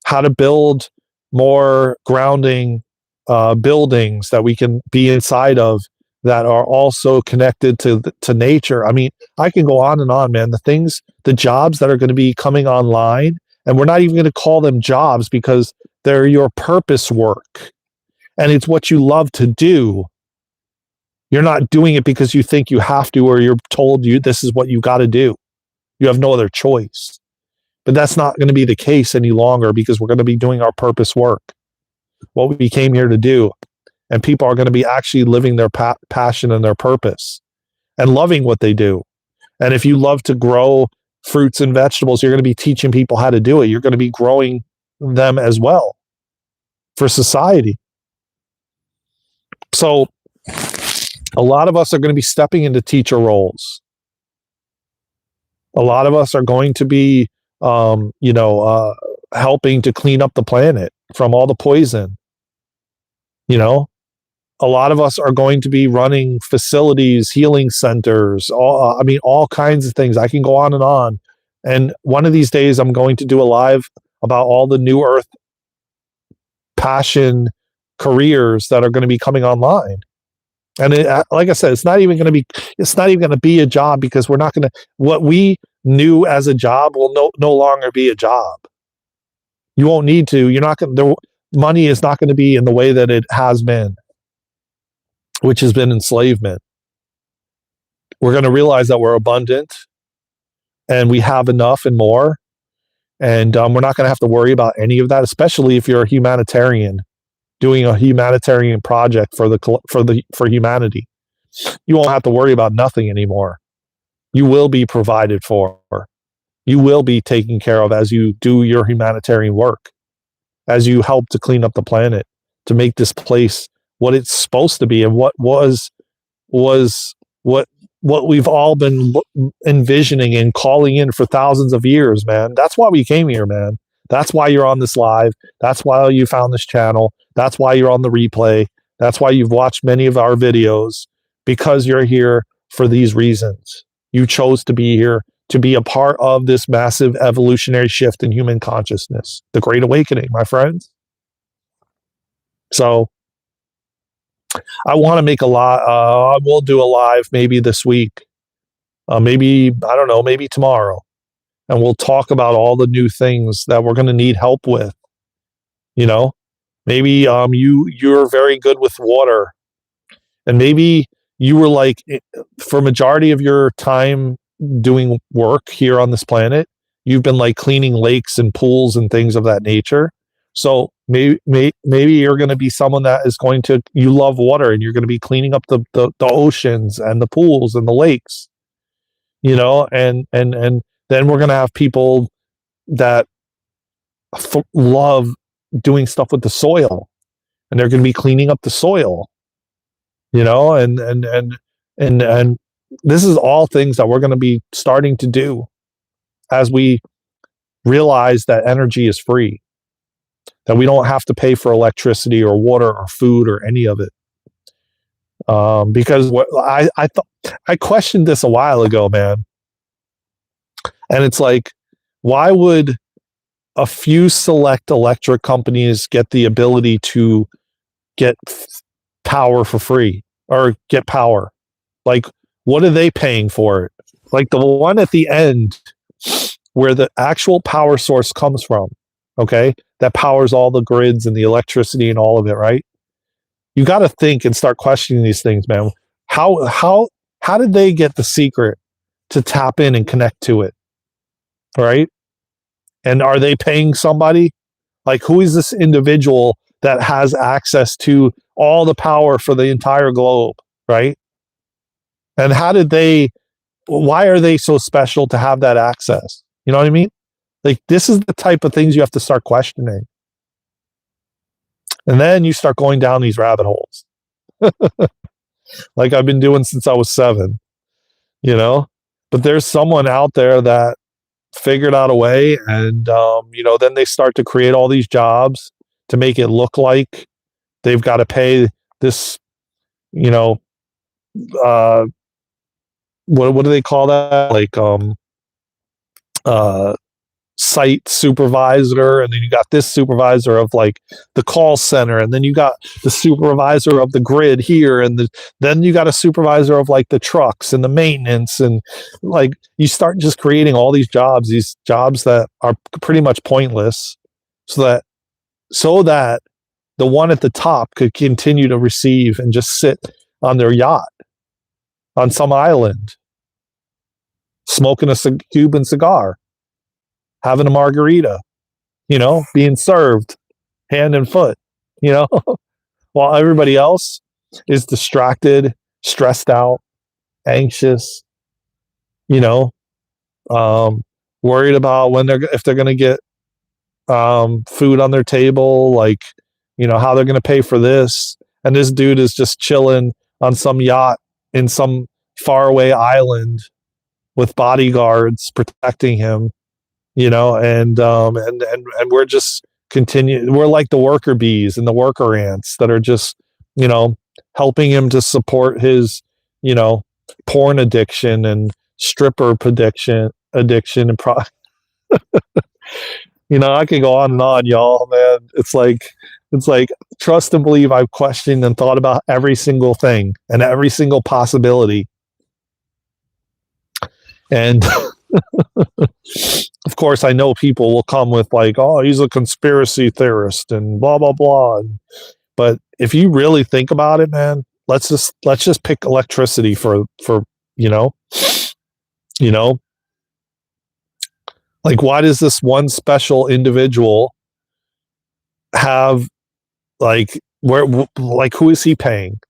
how to build more grounding buildings that we can be inside of that are also connected to nature. I mean, I can go on and on, man. The jobs that are going to be coming online, and we're not even going to call them jobs because they're your purpose work, and it's what you love to do. You're not doing it because you think you have to, or you're told this is what you got to do. You have no other choice. But that's not going to be the case any longer because we're going to be doing our purpose work, what we came here to do. And people are going to be actually living their passion and their purpose and loving what they do. And if you love to grow fruits and vegetables, you're going to be teaching people how to do it. You're going to be growing them as well for society. So a lot of us are going to be stepping into teacher roles. A lot of us are going to be helping to clean up the planet from all the poison. A lot of us are going to be running facilities, healing centers, all kinds of things. I can go on and on. And one of these days I'm going to do a live about all the new earth passion careers that are going to be coming online. And like I said, it's not even going to be a job because we're not going to, what we knew as a job will no longer be a job. You won't need to, money is not going to be in the way that it has been, which has been enslavement. We're going to realize that we're abundant and we have enough and more. And we're not going to have to worry about any of that, especially if you're a humanitarian doing a humanitarian project for humanity. You won't have to worry about nothing anymore. You will be provided for. You will be taken care of as you do your humanitarian work, as you help to clean up the planet, to make this place what it's supposed to be and what we've all been envisioning and calling in for thousands of years, man. That's why we came here, man. That's why you're on this live. That's why you found this channel. That's why you're on the replay. That's why you've watched many of our videos, because you're here for these reasons. You chose to be here to be a part of this massive evolutionary shift in human consciousness, the Great Awakening, my friends. So I want to make we'll do a live maybe this week, maybe tomorrow. And we'll talk about all the new things that we're going to need help with. Maybe you're very good with water, and maybe you were like, for majority of your time doing work here on this planet, you've been like cleaning lakes and pools and things of that nature. So maybe you're going to be someone that is you love water, and you're going to be cleaning up the oceans and the pools and the lakes, and then we're going to have people that love doing stuff with the soil, and they're going to be cleaning up the soil, and this is all things that we're going to be starting to do as we realize that energy is free, that we don't have to pay for electricity or water or food or any of it. Because I questioned this a while ago, man. And it's like, why would a few select electric companies get the ability to get power for free or get power? Like, what are they paying for it? Like the one at the end where the actual power source comes from, okay, that powers all the grids and the electricity and all of it, right? You got to think and start questioning these things, man. How did they get the secret to tap in and connect to it? Right? And are they paying somebody? Like, who is this individual that has access to all the power for the entire globe? Right? And why are they so special to have that access? You know what I mean? Like, this is the type of things you have to start questioning. And then you start going down these rabbit holes. Like I've been doing since I was 7, But there's someone out there that figured out a way, and then they start to create all these jobs to make it look like they've got to pay this you know, uh, what do they call that? Like uh, site supervisor, and then you got this supervisor of like the call center, and then you got the supervisor of the grid here, and then you got a supervisor of like the trucks and the maintenance, and like you start just creating all these jobs that are pretty much pointless, so that the one at the top could continue to receive and just sit on their yacht on some island smoking a Cuban cigar, having a margarita, being served hand and foot, you know, while everybody else is distracted, stressed out, anxious, you know, um, worried about if they're going to get food on their table, like, how they're going to pay for this. And this dude is just chilling on some yacht in some faraway island with bodyguards protecting him, and we're just we're like the worker bees and the worker ants that are just, helping him to support his, you know, porn addiction and stripper addiction and I could go on and on, y'all, man. It's like trust and believe I've questioned and thought about every single thing and every single possibility. And of course, I know people will come with like, "Oh, he's a conspiracy theorist," and blah blah blah. But if you really think about it, man, let's just pick electricity for you know, you know, like why does this one special individual have like like who is he paying?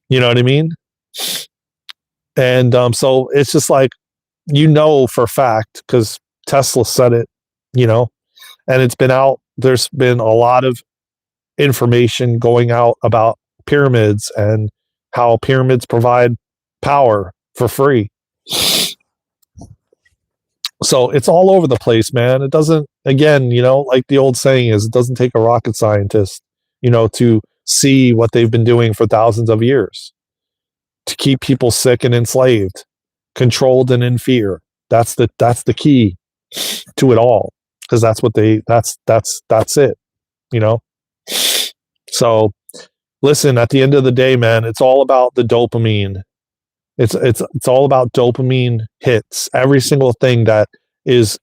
You know what I mean? And so it's just like for a fact because Tesla said it, and it's been out. There's been a lot of information going out about pyramids and how pyramids provide power for free. So it's all over the place, man. It doesn't, again, like the old saying is, it doesn't take a rocket scientist, to see what they've been doing for thousands of years to keep people sick and enslaved, controlled and in fear. That's the key to it all, because that's it, So listen, at the end of the day, man, it's all about the dopamine. It's all about dopamine hits. Every single thing that is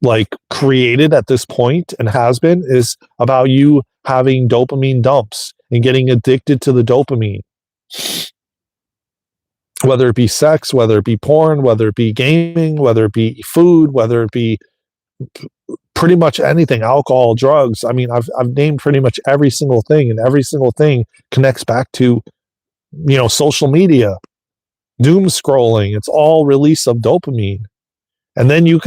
like created at this point and has been is about you having dopamine dumps and getting addicted to the dopamine. Whether it be sex, whether it be porn, whether it be gaming, whether it be food, whether it be pretty much anything, alcohol, drugs. I mean, I've named pretty much every single thing, and every single thing connects back to, social media, doom scrolling. It's all release of dopamine. And then you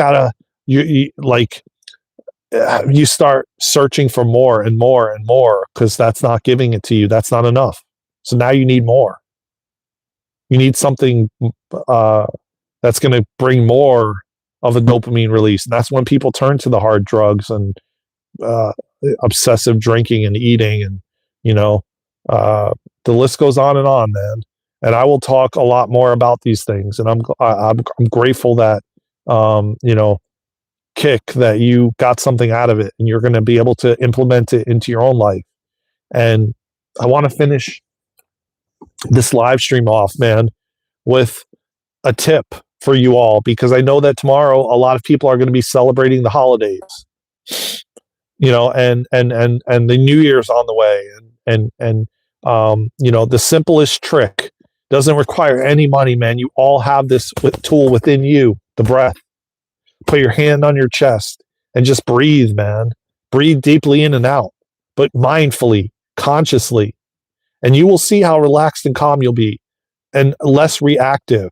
start searching for more and more and more, because that's not giving it to you. That's not enough. So now you need more. You need something that's going to bring more of a dopamine release. And that's when people turn to the hard drugs and obsessive drinking and eating, and the list goes on, man. And I will talk a lot more about these things. And I'm grateful that Kick, that you got something out of it and you're going to be able to implement it into your own life. And I want to finish this live stream off, man, with a tip for you all, because I know that tomorrow a lot of people are going to be celebrating the holidays, and the New Year's on the way, and the simplest trick doesn't require any money, man. You all have this tool within you, the breath. Put your hand on your chest and just breathe, man. Breathe deeply in and out, but mindfully, consciously, and you will see how relaxed and calm you'll be, and less reactive.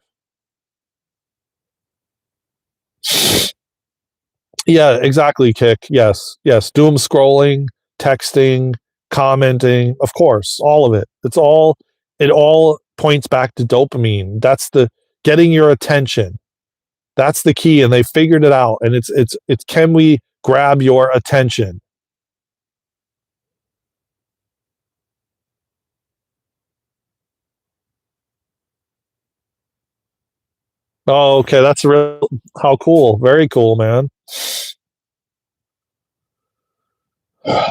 Yeah, exactly, Kick. Yes. Doom scrolling, texting, commenting, of course, all of it. It all points back to dopamine. That's the getting your attention. That's the key, and they figured it out. And it's can we grab your attention? Oh, okay. That's real. How cool. Very cool, man.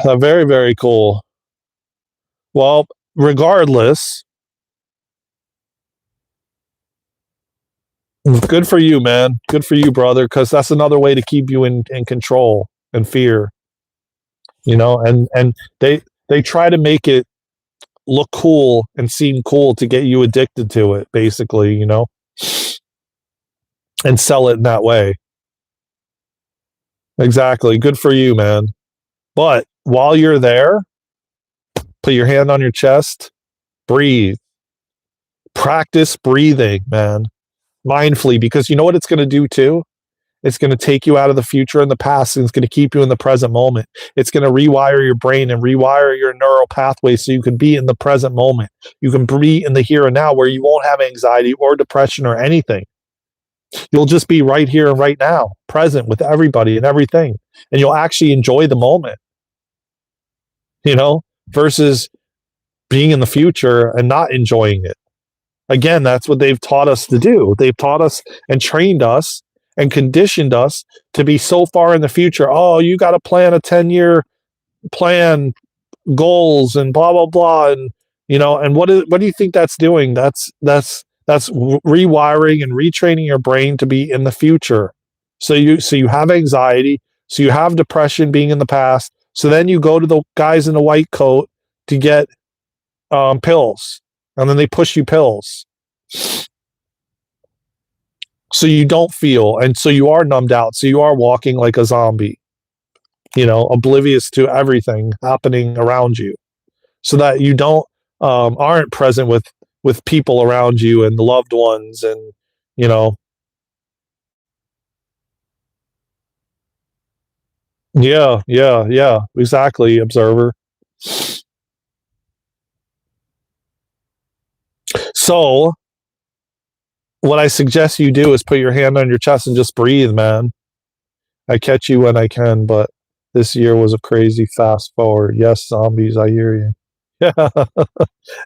Very, very cool. Well, regardless, good for you, man. Good for you, brother, because that's another way to keep you in control and fear, and they try to make it look cool and seem cool to get you addicted to it, basically, and sell it in that way. Exactly. Good for you, man. But while you're there, put your hand on your chest, breathe. Practice breathing, man, mindfully, because you know what it's going to do too? It's going to take you out of the future and the past, and it's going to keep you in the present moment. It's going to rewire your brain and rewire your neural pathways so you can be in the present moment. You can be in the here and now where you won't have anxiety or depression or anything. You'll just be right here and right now, present with everybody and everything. And you'll actually enjoy the moment, versus being in the future and not enjoying it. Again, that's what they've taught us to do. They've taught us and trained us and conditioned us to be so far in the future. Oh, you got to plan a 10-year plan, goals, and blah blah blah, and what do you think that's doing? That's rewiring and retraining your brain to be in the future. So you have anxiety, so you have depression being in the past. So then you go to the guys in the white coat to get pills, and then they push you pills. So you don't feel, and so you are numbed out. So you are walking like a zombie, oblivious to everything happening around you, so that you don't aren't present with people around you and the loved ones, and you know, yeah, yeah, yeah, exactly, observer. So what I suggest you do is put your hand on your chest and just breathe, man. I catch you when I can, but this year was a crazy fast forward. Yes, zombies, I hear you. Yeah,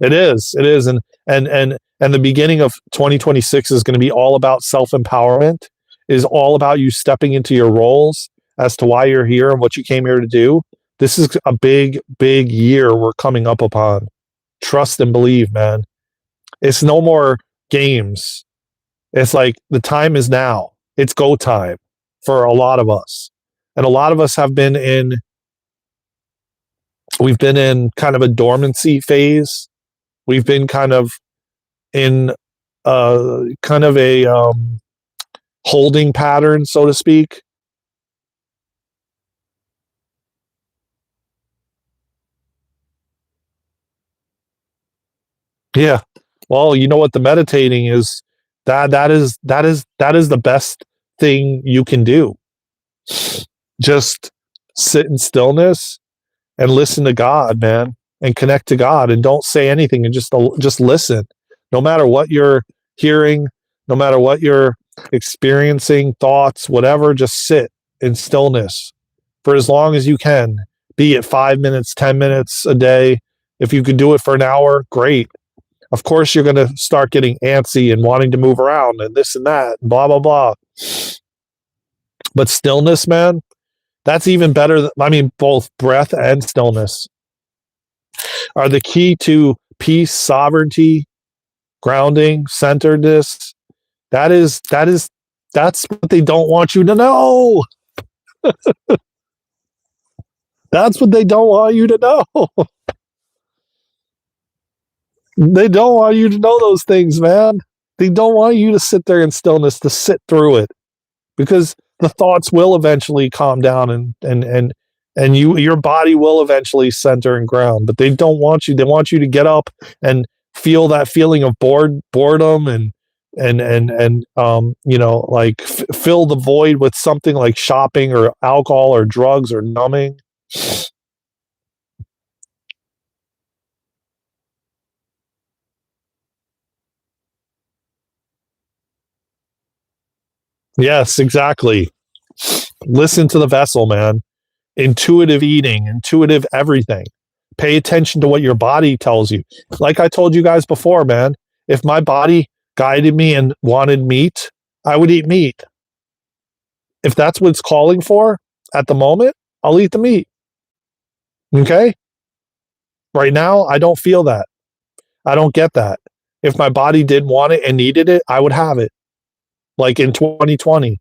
it is. It is. And the beginning of 2026 is going to be all about self-empowerment, is all about you stepping into your roles as to why you're here and what you came here to do. This is a big, big year we're coming up upon. Trust and believe, man. It's no more games. It's like the time is now. It's go time for a lot of us. And a lot of us we've been in kind of a dormancy phase. We've been kind of in kind of a holding pattern, so to speak. Yeah. Well, you know what the meditating is, that is the best thing you can do. Just sit in stillness and listen to God, man, and connect to God, and don't say anything, and just listen. No matter what you're hearing, no matter what you're experiencing, thoughts, whatever, just sit in stillness for as long as you can. Be it 5 minutes, 10 minutes a day. If you could do it for an hour, great. Of course, you're going to start getting antsy and wanting to move around and this and that, and blah, blah, blah. But stillness, man, that's even better. I mean, both breath and stillness are the key to peace, sovereignty, grounding, centeredness. That's what they don't want you to know. That's what they don't want you to know. They don't want you to know those things, man. They don't want you to sit there in stillness, to sit through it, because the thoughts will eventually calm down, and your body will eventually center and ground. But they don't want you. They want you to get up and feel that feeling of boredom, and like fill the void with something like shopping or alcohol or drugs or numbing. Yes, exactly. Listen to the vessel, man. Intuitive eating, intuitive everything. Pay attention to what your body tells you. Like I told you guys before, man, if my body guided me and wanted meat, I would eat meat. If that's what it's calling for at the moment, I'll eat the meat. Okay? Right now, I don't feel that. I don't get that. If my body did want it and needed it, I would have it. Like in 2020.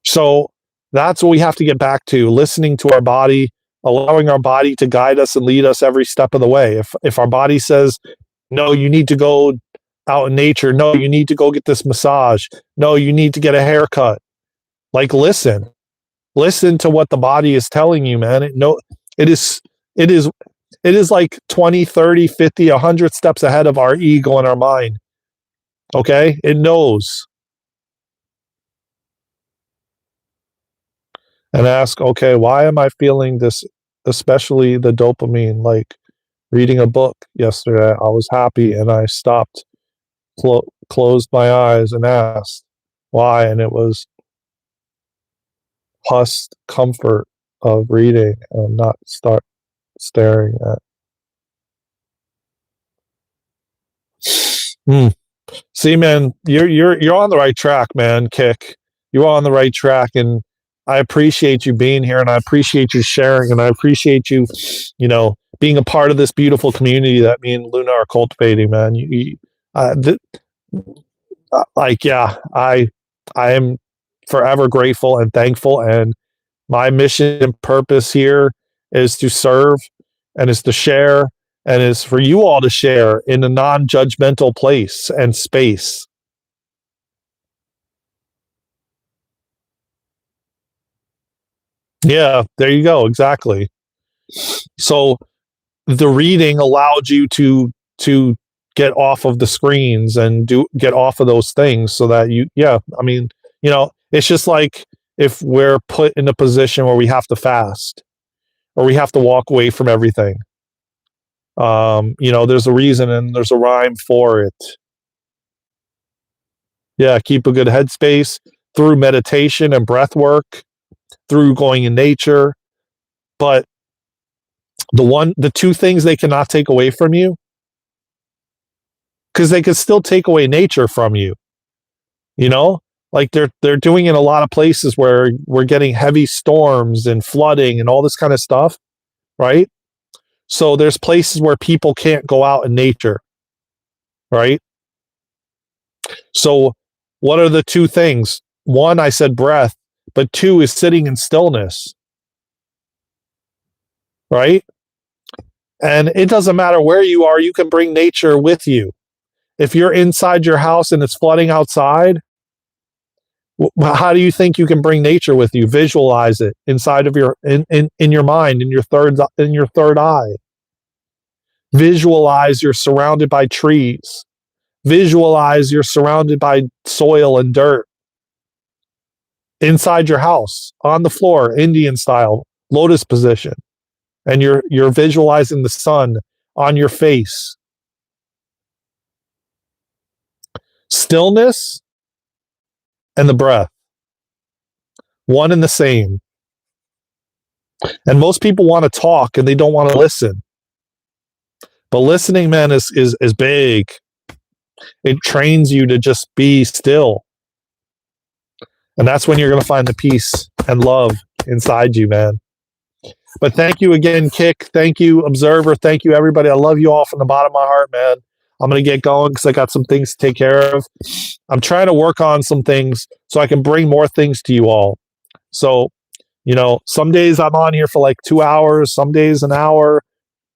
So that's what we have to get back to, listening to our body, allowing our body to guide us and lead us every step of the way. If our body says, no, you need to go out in nature. No, you need to go get this massage. No, you need to get a haircut. Like, listen to what the body is telling you, man. It is, it is, it is like 20, 30, 50, 100 steps ahead of our ego and our mind. Okay. It knows. And ask, okay, why am I feeling this, especially the dopamine? Like reading a book yesterday, I was happy and I stopped, closed my eyes and asked why. And it was plus comfort of reading and not start staring at. See, man, you're on the right track, man. Kick, you're on the right track, and I appreciate you being here, and I appreciate you sharing, and I appreciate you, being a part of this beautiful community that me and Luna are cultivating, man. Uh, th- yeah, I am forever grateful and thankful, and my mission and purpose here is to serve, and is to share, and is for you all to share in a non-judgmental place and space. Yeah, there you go. Exactly. So the reading allowed you to get off of the screens and get off of those things so that I mean, it's just like if we're put in a position where we have to fast or we have to walk away from everything. There's a reason and there's a rhyme for it. Yeah, keep a good headspace through meditation and breath work, through going in nature. But the two things they cannot take away from you, because they could still take away nature from you, you know like they're doing in a lot of places where we're getting heavy storms and flooding and all this kind of stuff, right? So there's places where people can't go out in nature, right? So what are the two things? One, I said breath, but two is sitting in stillness, right? And it doesn't matter where you are, you can bring nature with you. If you're inside your house and it's flooding outside, how do you think you can bring nature with you? Visualize it inside of in your mind, in your third eye. Visualize you're surrounded by trees. Visualize you're surrounded by soil and dirt. Inside your house, on the floor, Indian style, lotus position. And you're visualizing the sun on your face. Stillness and the breath. One and the same. And most people want to talk and they don't want to listen. But listening, man, is big. It trains you to just be still. And that's when you're going to find the peace and love inside you, man. But thank you again, Kick. Thank you, Observer. Thank you, everybody. I love you all from the bottom of my heart, man. I'm going to get going because I got some things to take care of. I'm trying to work on some things so I can bring more things to you all. So, some days I'm on here for like 2 hours, some days an hour.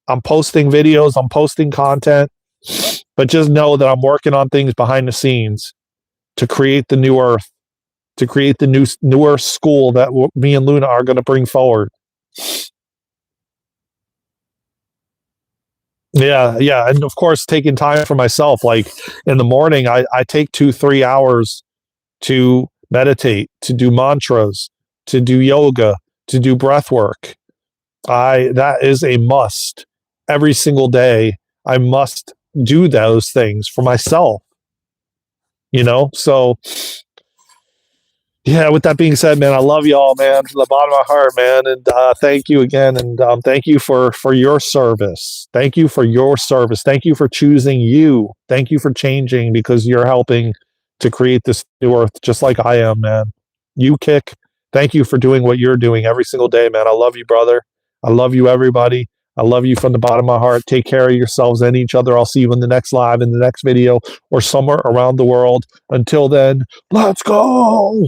I'm posting videos, I'm posting content, but just know that I'm working on things behind the scenes to create the new earth, to create the newer school that me and Luna are going to bring forward. Yeah. And of course, taking time for myself. Like in the morning, I take 2-3 hours to meditate, to do mantras, to do yoga, to do breath work. That is a must. Every single day, I must do those things for myself. So Yeah, with that being said, man, I love you all, man, from the bottom of my heart, man, and thank you again, and thank you for your service. Thank you for your service. Thank you for choosing you. Thank you for changing because you're helping to create this new earth, just like I am, man. You kick. Thank you for doing what you're doing every single day, man. I love you, brother. I love you, everybody. I love you from the bottom of my heart. Take care of yourselves and each other. I'll see you in the next live, in the next video, or somewhere around the world. Until then, let's go.